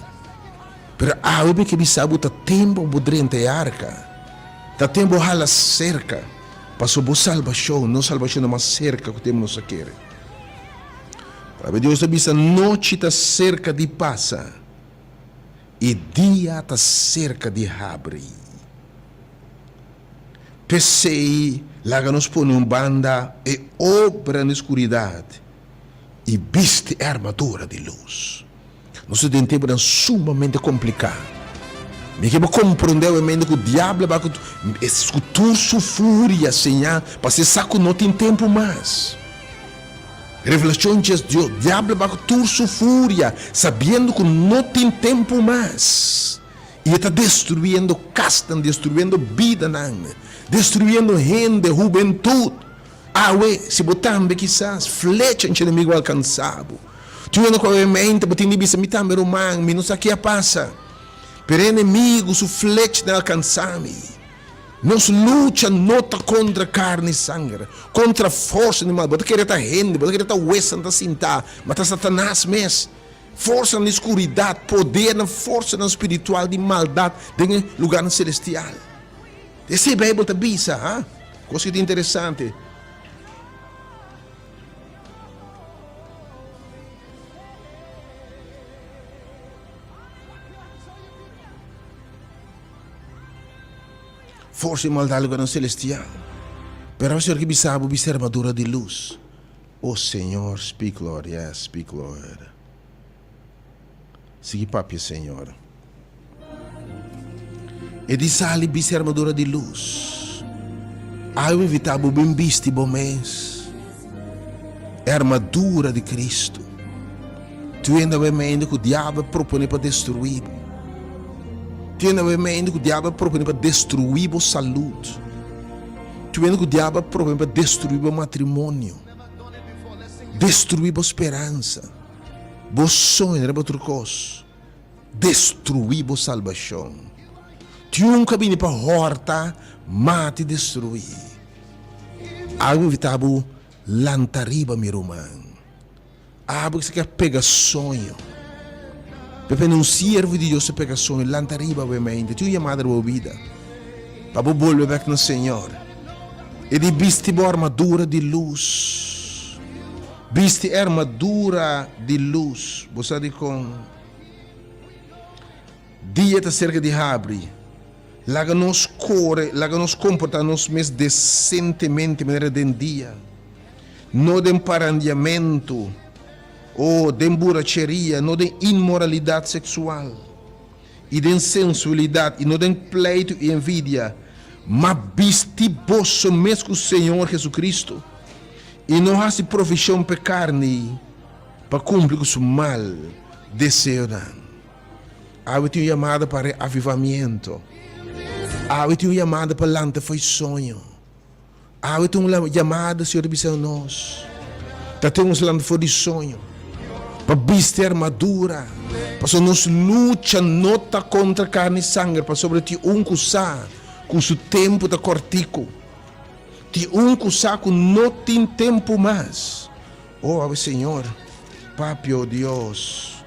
Pero algo que me sabe o tempo budrente e arca. Tá tempo hala cerca. Passou boa salvação, não salvação mais cerca que temos a querer. Para Deus avisa, noite está cerca de passa e dia está cerca de abre. Pensei, lá nos põe uma banda e obra na escuridade e viste a armadura de luz. Nós temos tempo sumamente complicado. Me que compreendeu que o diabo vai escutar sua fúria, Senhor, para ser saco não tem tempo mais. Revelação de Deus, o diabo vai escutar sua fúria, sabendo que não tem tempo mais. E está destruindo casta, destruindo vida, destruindo gente, juventude. Se botambe quizás, flecha em inimigo alcançado. Tu não com a mente, botando bisa, me tambe romano, me não sabe o que passa. Per inimigo su flecha não alcançame. Nós luta nota contra carne e sangue, contra a força animal. Bota querer estar rende, bota querer estar hueso, não sentar, mas está Satanás mesmo. Força na escuridade, poder na força na espiritual de maldade, em lugar no celestial. Esse é a Bíblia da bisa, hein? Coisa interessante. Força e maldade lugar no celestial. Pero o Senhor que sabe a armadura de luz. Oh Senhor, speak Lord, yes, speak Lord. Siga papi, Senhor. E di sali a armadura de luz. Ao evitar o bem visto bom mês. É a armadura de Cristo. Tu ainda vai me que o diabo propõe para destruir. Tu ainda vai me que o diabo propõe para destruir a saúde. Tu ainda que o diabo propõe para destruir o matrimônio. Destruir a esperança. O sonho era outra coisa. Destruir a salvação. Tu nunca vem para horta, mate e destruir. Algo evitável, lantariba, meu irmão. Algo que você quer pegar sonho. Pepe um servo de Deus se pega sonho, lantariba, obviamente. Tu ia madre a vida. Para volver back no Senhor. E de viste a armadura de luz. Viste a armadura de luz. Você diz com dia está cerca de abre. Laga nos corre, laga nos comporta nos mais decentemente maneira de dia. Não de emparandamento, ou de emborracheria, não de imoralidade sexual, e de insensualidade, e não de pleito e envidia, mas viste vosso mesmo Senhor Jesus Cristo, e não há profissão para carne, para cumprir o seu mal desejo. Há uma chamada para avivamento. Há uma chamada para lança foi sonho. Há uma chamada, Senhor, para nós. Temos lança foi de sonho. Para vestir armadura. Para nós luta nota contra carne e sangue. Para sobre ti coisa com o tempo da cortico. Ti coisa com não tem tempo mais. Oh, Senhor, Papi, oh Deus.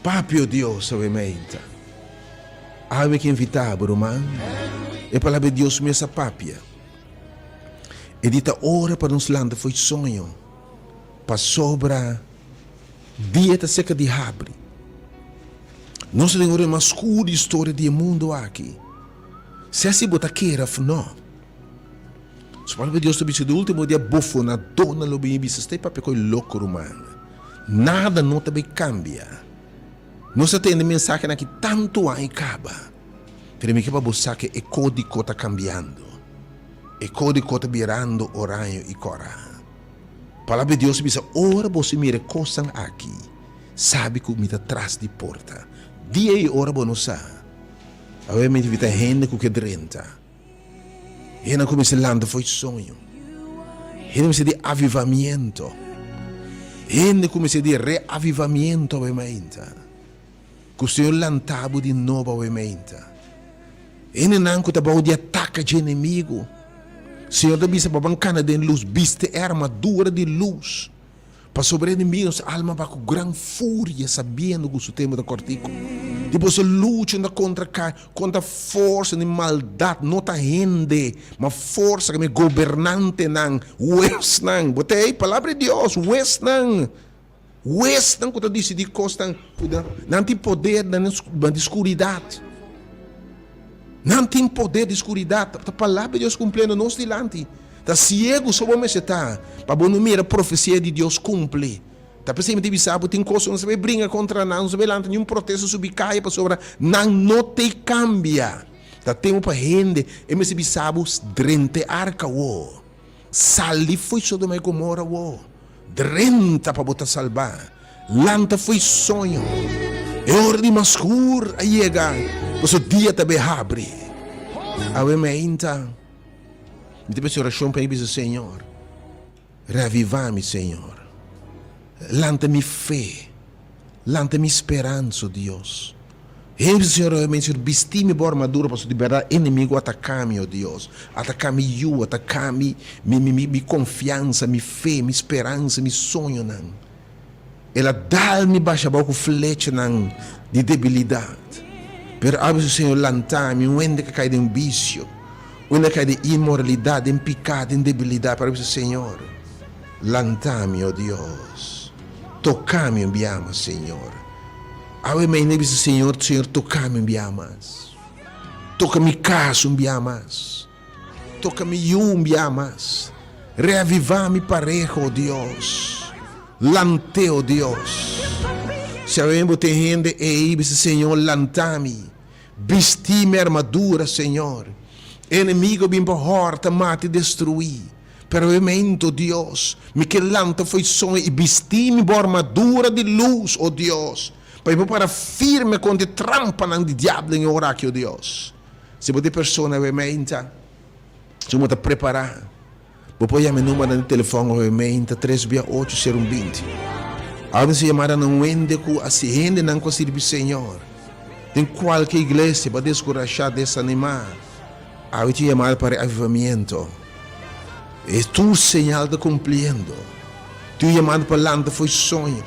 Papi, oh Deus, obviamente. Há que invitar, irmão. E para ver Deus me essa papia. E dita hora para nos landa foi sonho. Para sobra dieta seca de abre. Nós temos uma escura história do mundo aqui. Se assim botar queira, não. Se para ver Deus do último dia bofo na dona lo bem bisa, está para pecar louco, irmão. Nada não também cambia. Nós temos mensagem aqui tanto aí acaba. Pero me que para buscar que o código está cambiando. O código está virando oranho e cora. Palavra de Deus diz, ora você mira coisas aqui, sabe que me está atrás de porta. Dia e hora você não sabe. Obviamente vita gente que drenta. Gente como se landa foi sonho. Gente se de avivamento. Gente como se de reavivamento, obviamente. Que o Senhor lantava de novo, obviamente. Gente não que está de ataque de inimigo. Senhor, da bisa para bancana de luz, viste armadura de luz. Para sobre inimigos, alma vai com grande fúria, sabendo que o tema da cortico. Depois luta contra força de maldade, não está rende, mas força que me governante não, West não. Botei palavra de Deus, West não. West não, quando disse de costa, não tem poder na escuridade. Não tem poder de escuridade. A palavra de Deus cumprindo nos dilante. Está cego sobre o que está. Para não mirar a profecia de Deus cumpre. Está pensando que sabe, tem coisa, não sabe brincar contra não, não sabe lançar nenhum protesto sobre caia para sobre não te cambia. Está tempo para rende, e me sabe, drente arca, wo. Sali foi Sodoma e Gomorra, wo. Drenta para botar salvar. Lanta foi sonho. É hora de mascur, aí mas o dia também abre. Awe me inta. Me peço oração para o Senhor. Reaviva-me, Senhor. Lanta-me fé. Lanta-me esperança, Deus. E Senhor, vestir-me boa armadura para liberar inimigo atacar-me, oh Deus. Atacar-me eu, atacar-me, minha confiança, minha fé, minha esperança, meu sonho, não. Ela dá-me baixa boca flecha, não, de debilidade. Pero abre o Senhor lantar-me, onde que cai de um vício, onde cai de imoralidade, em pecado, em debilidade, para o Senhor. Lantar-me, ó Deus. Tocar-me, enviama, Senhor. Abre-me, nebe, Senhor, tocar-me, enviamas. Toca-me caso, enviamas. Toca-me enviamas. Reavivar-me pareja, ó Deus. Lante, ó Deus. Se abbiamo gente e Senhor, lantami, vesti-me armadura, Senhor. Inimigo bem porta, mate, destruir. Pero evento, Deus, me que lanta foi sonho e vesti-me boa armadura de luz, oh Deus. Para firme contra trampa não de diabo em oráculo, Deus. Se você pessoa obviamente, se você preparar, você pode chamar o número de telefone, obviamente, 368-0120. Alguém se chamara não ende com a gente não consegue Senhor. Tem qualquer igreja para descorajar, desanimar. Alguém te chamar para avivamento. É tu señal de cumpriendo. Tu chamado para lanta foi sonho.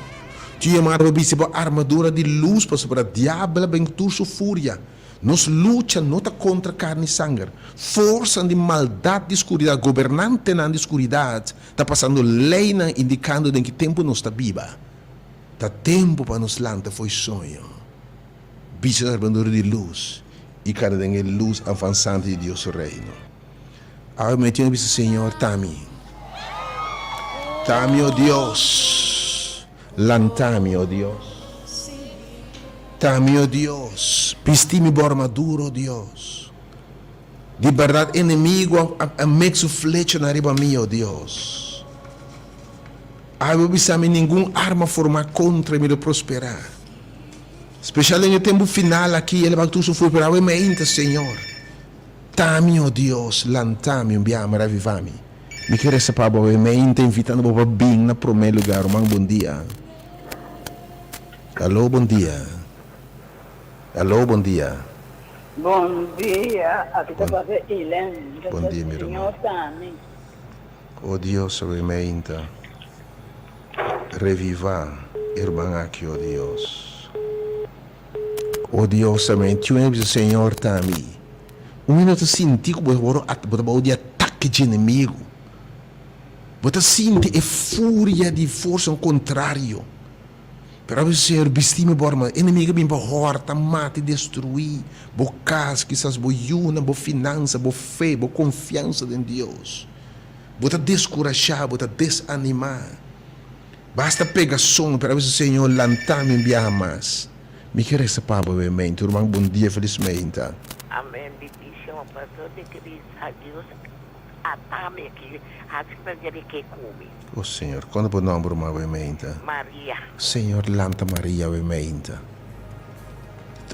Tu chamado para armadura de luz para sobre a diabo bem tu sua fúria. Nos luta não está contra carne e sangue. Força de maldade de escuridade, governante na escuridade, está passando lei indicando em que tempo nós está viva. Está tempo para nos lanta foi sonho. Bisa a armadura de luz e cada dia luz avançante de Deus o reino. Agora me tenho visto Senhor, Tami, ó Deus, lantami, ó Deus. Tami, ó Deus, vesti-me boa armadura, ó Deus. De verdade, inimigo a mexo flecha na riba minha, ó Deus. Não nenhuma arma formar contra me prosperar. Especialmente no tempo final aqui, ele vai tudo sofrer, pero me inta, Senhor. Tami, ó Deus, lantami, enviame, ravivami. Me quer saber, me inta invitando para bem na primeiro lugar, um bom dia. Alô, bom dia. Alô, bom dia. Bom dia, aqui está para ver Helene. Bom dia, meu irmão. Oh Deus, me inta. Reviva, irmã aqui, ó Deus. Ó Deus, amém. Tu és o Senhor, Tami. Um minuto senti que você de ataque de inimigo. Você sente a fúria de força ao contrário. Pero o Senhor vestir-me borma. Inimigo bem horta, mate, destruir. Bo casa, quizás bo yuna, bo finança, bo fé, bo confiança em Deus. Você descorajar, você desanimar. Basta pegar som para o Senhor lantar-me enviar mais. Me quer essa palavra, amém. Tu irmão, bom dia, felizmente. Amém. Bendición, pastor de Cristo, a Dios atame aqui, acho que ele quer comer. Oh Senhor, quando por nome uma veementa. Maria, Senhor, lanta Maria veementa.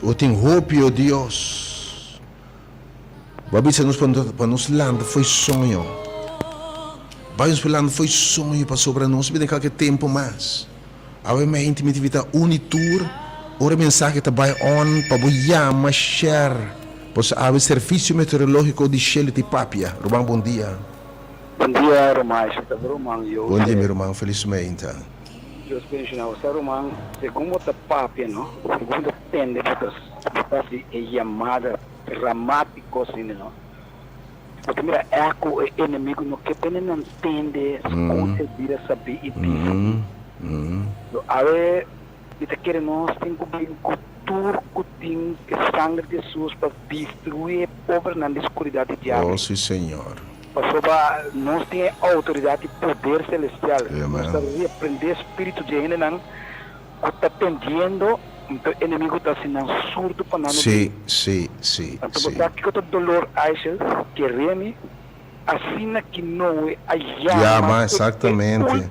O tem hope, oh Deus. Babi, se nos para nos landa foi sonho. Vai nos landa foi sonho para sobre nós, bem qualquer tempo mais. A veementa me tivita unitur. Ora mensagem tá by on para boiar, share. Pois há serviço meteorológico de Shell de Papia. Romão, bom dia. Bom dia, Romão. Romão, eu. Bom dia, meu irmão. Felizmente. Eu penso, Romão, segundo a Papia, não? Segundo tende, porque é chamada dramático, assim, não? Porque mira, é o inimigo não que tem não entende, escuta, vira saber e pensa. Aí, ele quer nós tem que bem cultura, tem sangue de Jesus para destruir o povo na escuridão de diabo. Oh, sim, Senhor. Para nós tem autoridade e poder celestial. Nós temos que repreender o espírito de Enan, que está tendendo, então o inimigo está sendo surdo para nós. Sim. Então, você aqui que o dolor acha que reme, assim que não é a exatamente.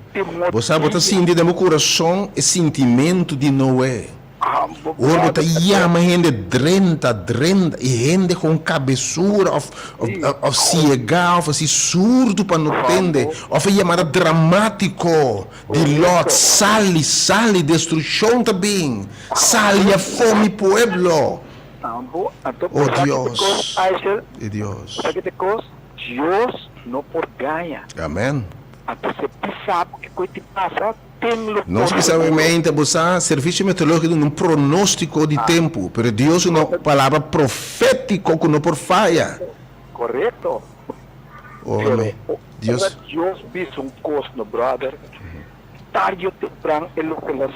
Você está sentindo no meu coração o sentimento de Noé. Ora, você chama gente drenta, e gente com cabeçura, ou cega, ou assim, surdo para não entender, ou chamada dramático de Lot, sale, destruição também, sale a fome pueblo. Oh Deus, Deus não por ganha. Amém. Então você sabe que coisa te passa, tem nós precisamente buscar serviço meteorológico num pronóstico de tempo, mas Deus é uma palavra profética que não por falha. Correto. Oh, Deus visa custo, brother. Tarde ou temprano ele vai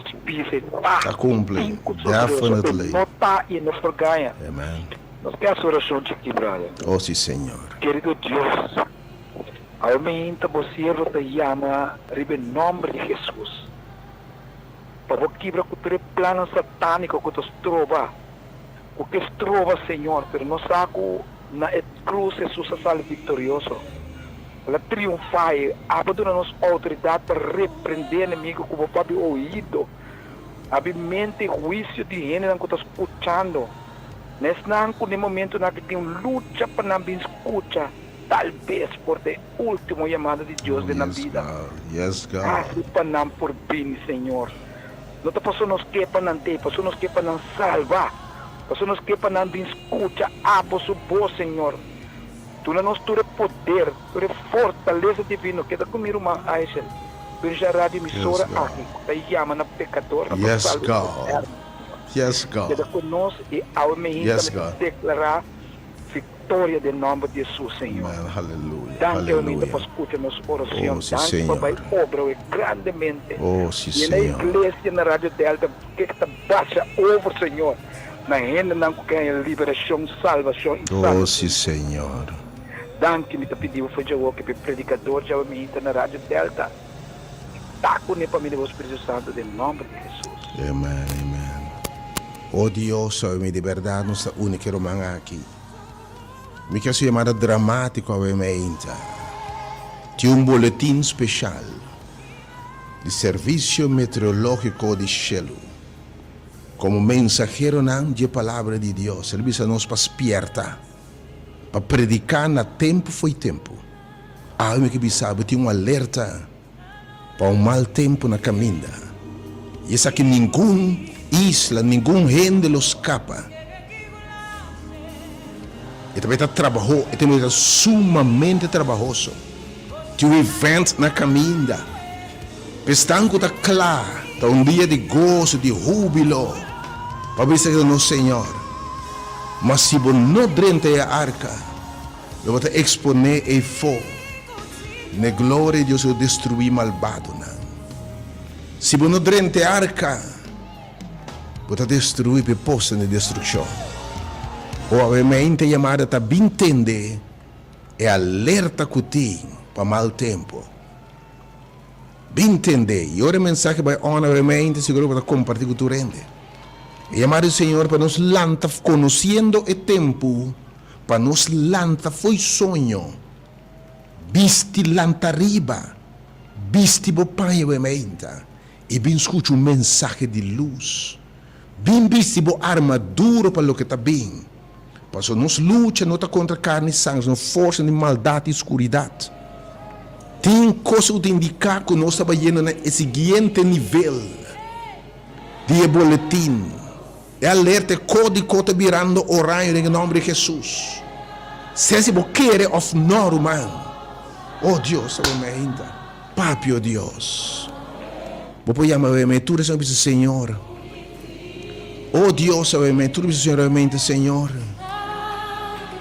se está cumpre. Definitely. Não está e não por ganha. Amém. Nós temos oração aqui, brother. Oh, sim, Senhor. Querido Deus, aumenta você te chama em nome de Jesus. Para quebrar o plano satânico que tu trova. O que trova, Senhor, pero não saco na cruz Jesus sale vitorioso. Ela triunfar, abandona nossa autoridade para repreender o inimigo como papi ouído. Abre mente e juízo de gênero que está escutando. Nesse momento na que tem luta para não escutar, talvez por ter último chamado de Deus na vida. Yes, God. Assim para não por bem, Senhor. Não está passando nos que para não ter, passando nos que para não salvar, passando nos que para não escutar, por bom, Senhor. Tu não nos tens poder, tu tens fortaleza divina, que está comigo uma Aisha. Veja a rádio emissora aqui, que chama na pecador, na Yes, God. Yes, God. Que conosco e ao menos declarar vitória de nome de Jesus, Senhor. Aleluia. Danke amigo por escutar nossa oração. Danke por vai obra grandemente. Oh, sim, e na igreja, na Rádio Delta, que está baixa over, Senhor. Na renda não ganha liberação, salvação e oh, sim, Senhor. Danke me pediu foi já o que predicador já me na Rádio Delta. Tá com ne para mim o Espírito Santo em nome de Jesus. Amém. Oh Deus, de verdade, nossa única romana aqui. Me quero chamar dramático, obviamente. Tinha boletim especial de Serviço Meteorológico de Shell. Como mensageiro de palavra de Deus, ele precisa nos para despertar, para predicar na tempo foi tempo. Algo que sabe, tinha um alerta para um mau tempo na caminha. E isso aqui nenhum isla, nenhum gente lo escapa. E também está trabalhoso, e também está sumamente trabalhoso. Tem um evento na caminha. Pestanco está claro, está um dia de gozo, de júbilo, para ver se é o Senhor. Mas se você não drente a arca, você vai exponer o fogo. Na glória de Deus, destruir malvado. Se você não drente a arca, você destruir a posta de destruição. Obviamente, a chamada está bem entender e alerta que tem para mau tempo. Bem entender. E ora a mensagem vai obviamente, seguro para compartilhar com tu rende. E chamar o Senhor para nos lançar, conhecendo o tempo, para nos lançar foi sonho. Bisti lantariba, bisti bopanha wementa, e bem escute mensagem de luz. Bem bisti bo armadura para lo que está bem. Passou nos luta, não está contra carne e sangue, não força de maldade e escuridade. Tem coisa que indicar que nós estamos indo no seguinte nível de boletim. É alerta, código está virando orange em nome de Jesus. Se você quer of normal, oh Deus, ainda, Papi, oh Deus. Vou chamar tu eres Senhor. Oh Deus, tu eres realmente Senhor.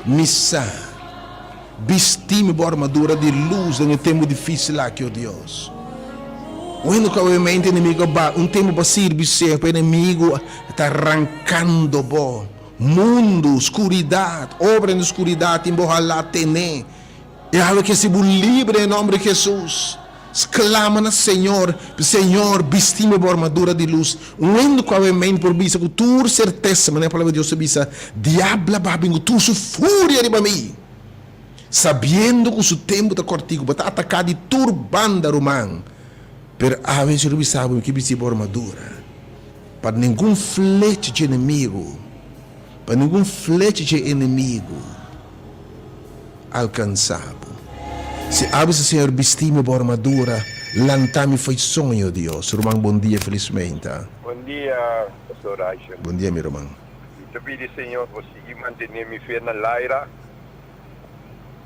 Missa, vestime a armadura de luz no tempo difícil aqui, oh Deus. Quando o inimigo tempo para servir sempre, o inimigo está arrancando bo. Mundo, escuridade, obra na escuridade, emborralá tené. E algo que se livre em nome de Jesus. Exclama no Senhor, Senhor, vestime a armadura de luz. Quando o mente por vista, com tua certeza, mas a palavra de Deus visa, diablo babingo, tu sua fúria de mim. Sabendo que o seu tempo está cortigo, está atacado de turbanda romano. Pero a vezes eu sabe que vestime a armadura. Para nenhum flete de inimigo. Para nenhum flete de inimigo alcançado. Se abre se Senhor vestime a armadura, lantame foi sonho, Deus. Romão, bom dia, felizmente. Bom dia, pastor Rachel. Bom dia, meu irmão. Eu pedi, Senhor, conseguir manter-me fiel na laira,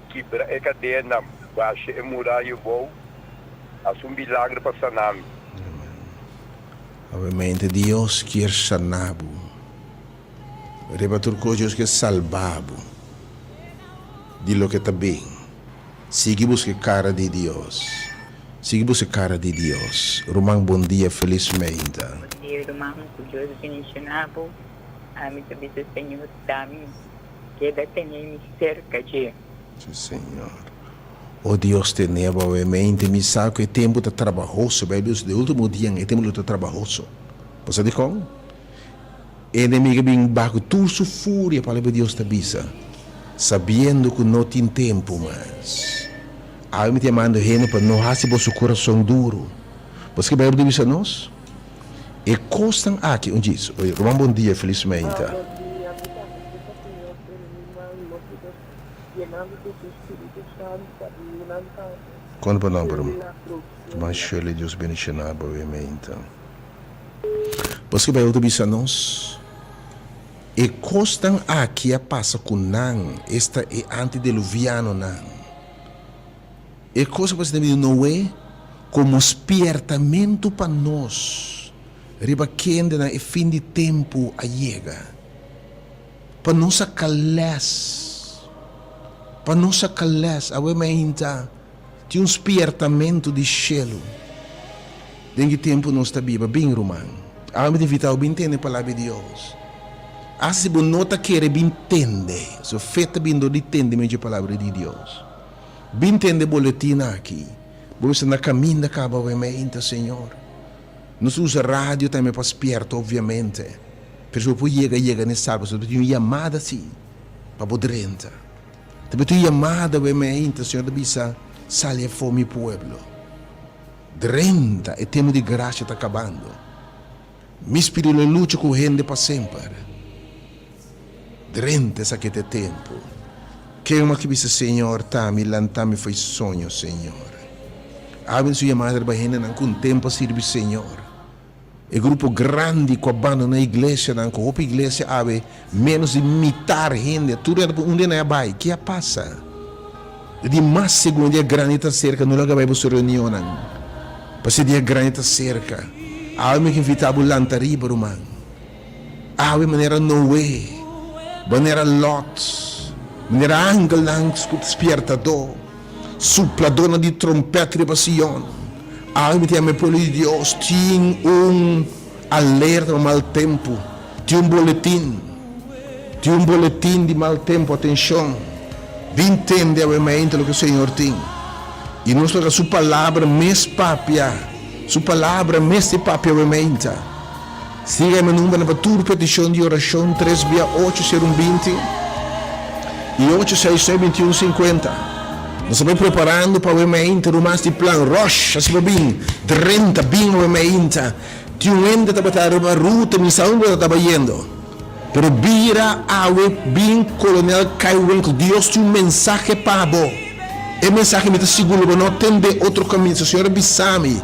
quebrar a cadena, baixar a muralha boa, fazer milagre para sanar-me. Obviamente, Deus quer sanar-me. Rebatur coisas que salvabo de lo que está bem. Sigue buscar cara de Deus. Sigue buscar cara de Deus. Romão, bom dia, felizmente. Bom dia, irmão. Curioso bendicionado. Ame também o Senhor dá-me. Que da tenha-me cerca de. Sim, Senhor. Oh Deus, te neva, obviamente, me sabe que o tempo está trabalhoso, bem, Deus, de último dia, o tempo está trabalhoso. Você diz como? Inimigo bem baixo, tu sua fúria, a palavra de Deus te avisa. Sabendo que não tem tempo mais. Aí me chamando gente para não receber seu coração duro. Porque a Bíblia diz a nós. E constam aqui, onde diz. Romão, bom dia, felizmente. Bom dia, Senhor, llenando de tu Espírito Santo, llenando Quando para nós, irmão? Mas Shirley, Deus bendicionado, obviamente. Porque a Bíblia diz a nós. E constam aqui a passa com não, esta é antediluviano não. E coisa para você não é como espertamento para nós, ribaquendo na fim de tempo a chega, para nossa calés, a wementa de espertamento de cielo, dengue tempo não está viva, bem romano, a me invitar bem entender a palavra de Deus. Se você não quer entender, se você não entende a palavra de Deus, entende o boletim aqui, você na caminho da caba, obviamente, Senhor. Nós usamos rádio também para esperto, obviamente. Mas você chega nesse sábado, você tem uma chamada assim, para poder entrar. Também tem uma chamada, obviamente, Senhor, de bisa, sale a fome pueblo. Drenta, e tempo de graça está acabando. Mi espírito luta correndo para sempre. Drente essa que tem tempo. Que uma que disse, Senhor, me lantame foi sonho, Senhor. Abre sua madre bahena não com tempo a servir, Senhor. E grupo grande que abandona a igreja, não com outra igreja, abre menos de imitar gente, tudo onde não é vai, que passa. De mais segundo dia grande está cerca, não logo vai para sua reunião, não. Para dia grande está cerca. Abre que invitava o lantariba, irmão. Abre maneira Noé. Maneira Lot, maneira Angel lang despertador, supladona de trompete de pasión. Ai me chama por Deus, tinha alerta ao mau tempo, tinha boletim de mau tempo, atenção. Entende obviamente o que o Senhor tem. E nós pega sua palavra mais papia, sua palavra mais de papia obviamente. Siga meu número para tua petição de oração 368-0120 e 866-2150. Nós estamos preparando para o mente do mais de plano. Rocha, se bem, 30 bem o mente. Tinha um ente que estava na ruta, me saúde estava indo. Pero vira a bem coronel Kaiwenko. Deus tinha um mensagem para você. E mensagem me está seguro, não tem de outro caminho. O Senhor Bissami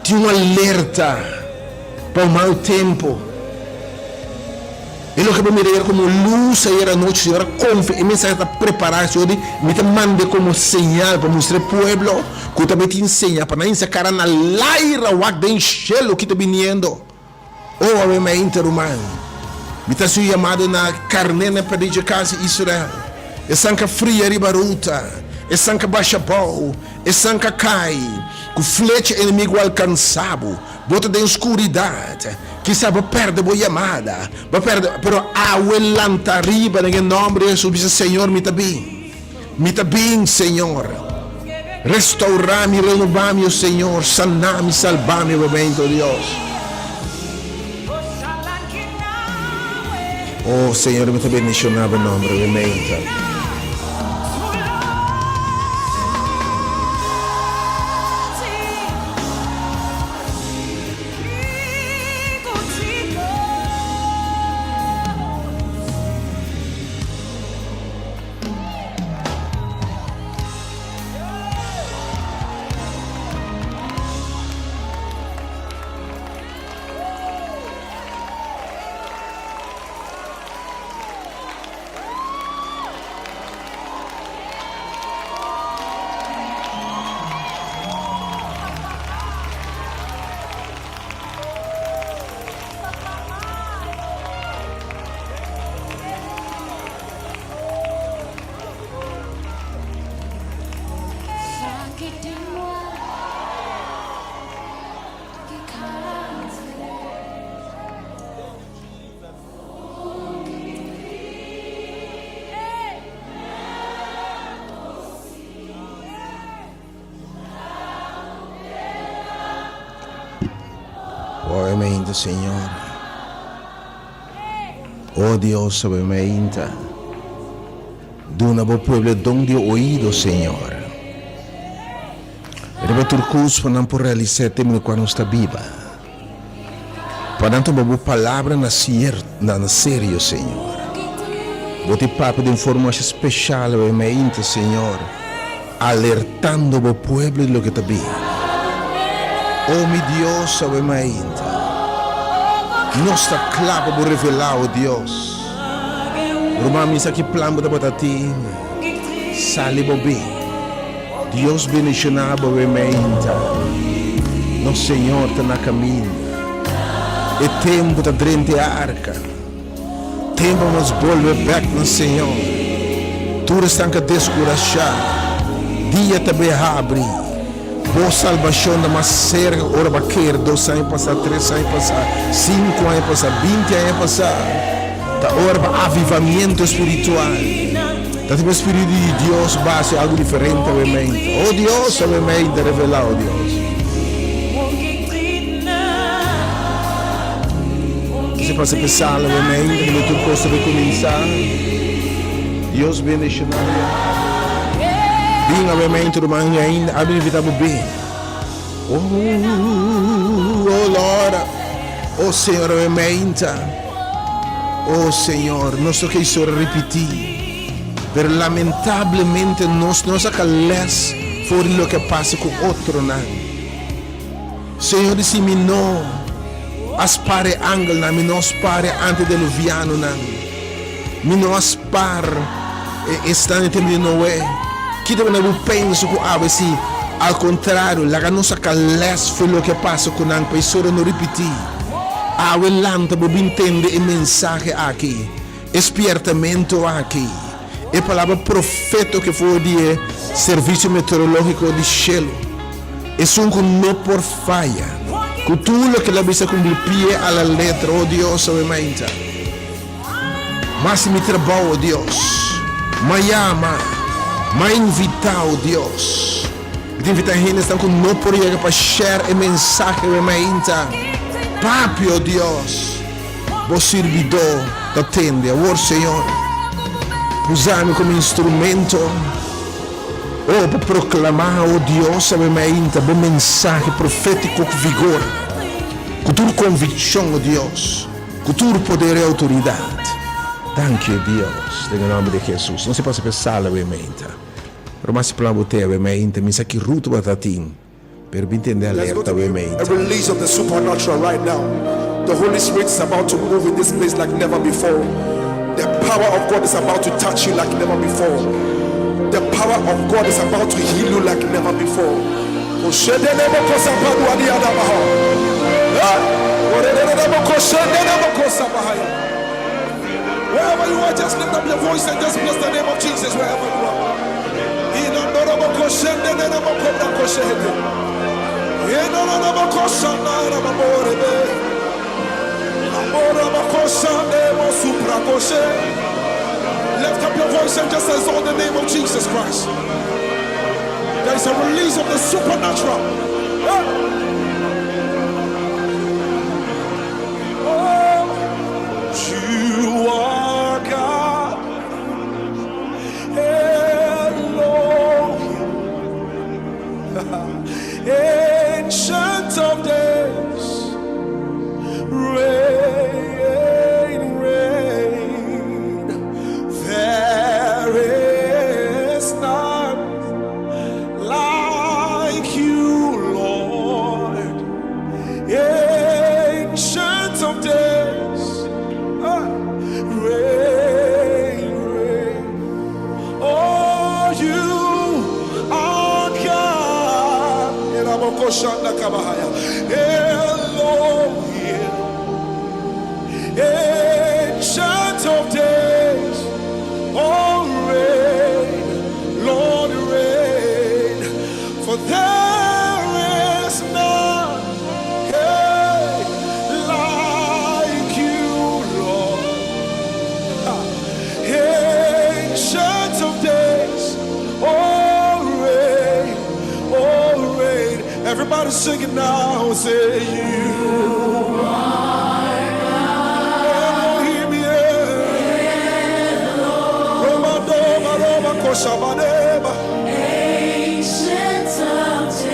tinha um alerta para o mau tempo. Ele que me mirar como luz aí era noite, Senhor, confia, e mensagem está preparado, Senhor, me te mande como señal para mostrar ao pueblo que também te ensina para não ensacar na laira o que tem chelo que está vindo. Oh, a minha interhumana, me está sendo chamado na carne para de casa Israel. É sanca fria ribaruta, é sanca baixa pau, é sanca cai, com flecha inimigo alcançado, bota de escuridade. Quizá va perder boa chamada, va perder, pero aguelanta arriba em nome de Jesus, dice Senhor, me está bem, Senhor. Restaurame, renovame, Senhor, saname, salvame, momento, Deus. Oh, Senhor, me está bendicionado em nome de momento. Obviamente, Senhor. Oh Deus, obviamente. Dona ao povo dom de ouído, Senhor. Reba turcus para não por realizar tempo quando está viva. Para não tomar boa palavra na sério, Senhor. Bote papo de informação especial, obviamente, Senhor. Alertando o povo de lo que está vivo. Oh, meu Deus, obviamente. Nossa clava por revelar, oh Deus. Romami sa que plano da batati. Sali bobi. Deus bendicionado, obviamente. Nosso Senhor está na caminho. E tempo está dentro da arca. Tempo nos volver back no Senhor. Tudo está que descurachar. Dia também abre. Boa salvação da mais cerca, ora vai querer 2 anos passar, 3 anos passar, 5 anos passar, 20 anos passar. Da hora para avivamento espiritual. Da tipo espírito de Deus base algo diferente, obviamente. Oh Deus, obviamente, revelar, oh Deus. Você passa a pensar, obviamente, que tu possa recomeçar. Deus bendicionado. Bem, obviamente, o manhã ainda, a minha vida bem. Oh, Lord, oh Senhor, obviamente. Oh Senhor, não sei o que isso repetir. Mas lamentavelmente, nós não sacamos fora do que passa com outro, não. Senhor, disse-me não. Aspare angel, não. Me não aspare antes de Luviano, não. Me não aspare. Está em tempo de Noé. Que também não penso que assim, ao contrário, lá não sacamos fora do que passa com não. Para isso não repetir. Avelanta para entender a mensagem aqui, espiertamento aqui, a palavra profeta que foi de serviço meteorológico de Shelo, é um que não por falha, que tudo que ela bisa cumprir pie a la letra, oh Deus, obviamente. Mas me trabalho, oh Deus, me ama, me invita, oh Deus, me invita a gente que não por ir para share a mensagem, obviamente. Papi, oh Deus, vos servidor da tenda, oh Senhor, usame como instrumento Oh, para proclamar, oh Deus, obviamente, bom mensagem profético com vigor, com toda convicção, oh Deus, com todo poder e autoridade. Thank you, Deus, em nome de Jesus. Não se pode pensar, obviamente. Mas se plano te, obviamente, mi sa che ruto batatin, per intendere Let's go allerta, to obviamente. a release of the supernatural right now. The Holy Spirit is about to move in this place like never before. The power of God is about to touch you like never before. The power of God is about to heal you like never before. Wherever you are, just lift up your voice and just bless the name of Jesus wherever you are. Lift up your voice and just exalt the name of Jesus Christ. There is a release of the supernatural. Oh, you are God. Ancient of days, reign, reign. There is none like you, Lord. Ancient of days, reign, reign. Oh, you are God. Elohim, ancient of days, oh reign, Lord reign, for there is none like you, Lord. Ancient of days, oh reign. Everybody sing it now, say you are Elohim,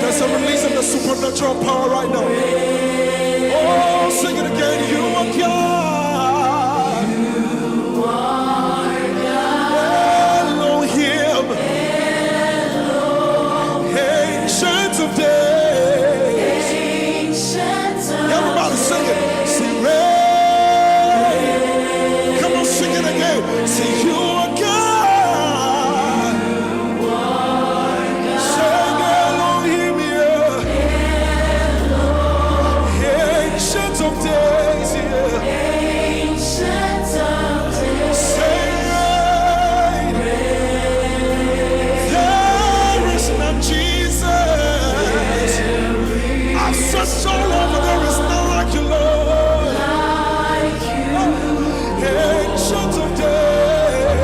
there's a release of the supernatural power right now. Oh, sing it again, you are God. Elohim, ancient of days. Everybody sing it. Sing rain. Come on, sing it again. Sing you are God. Sing Elohim, yeah. Ancient of days, yeah. Sing rain. There is none, Jesus. I've searched all over, there is none like you, Lord. Ancient of days.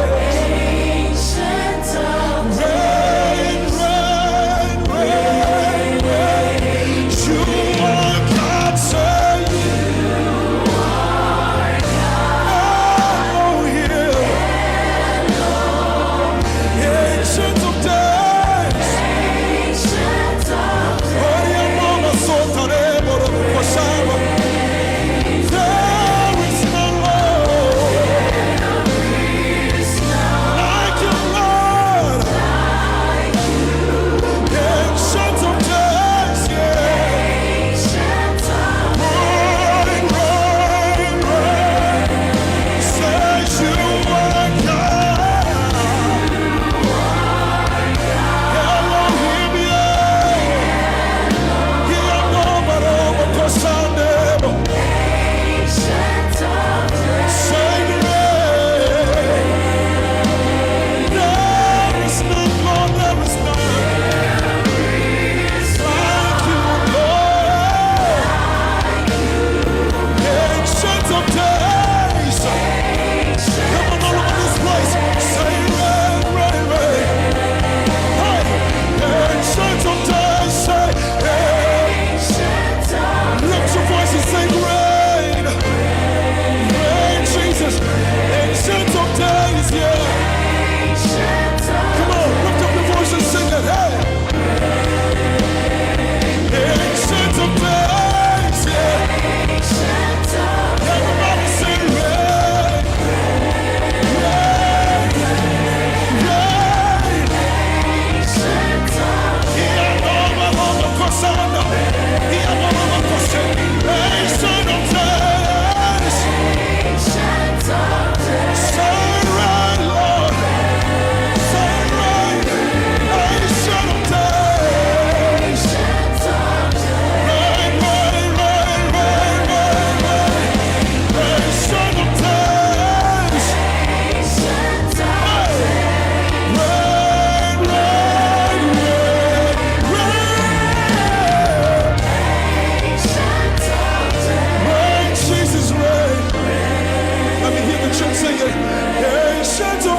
Nations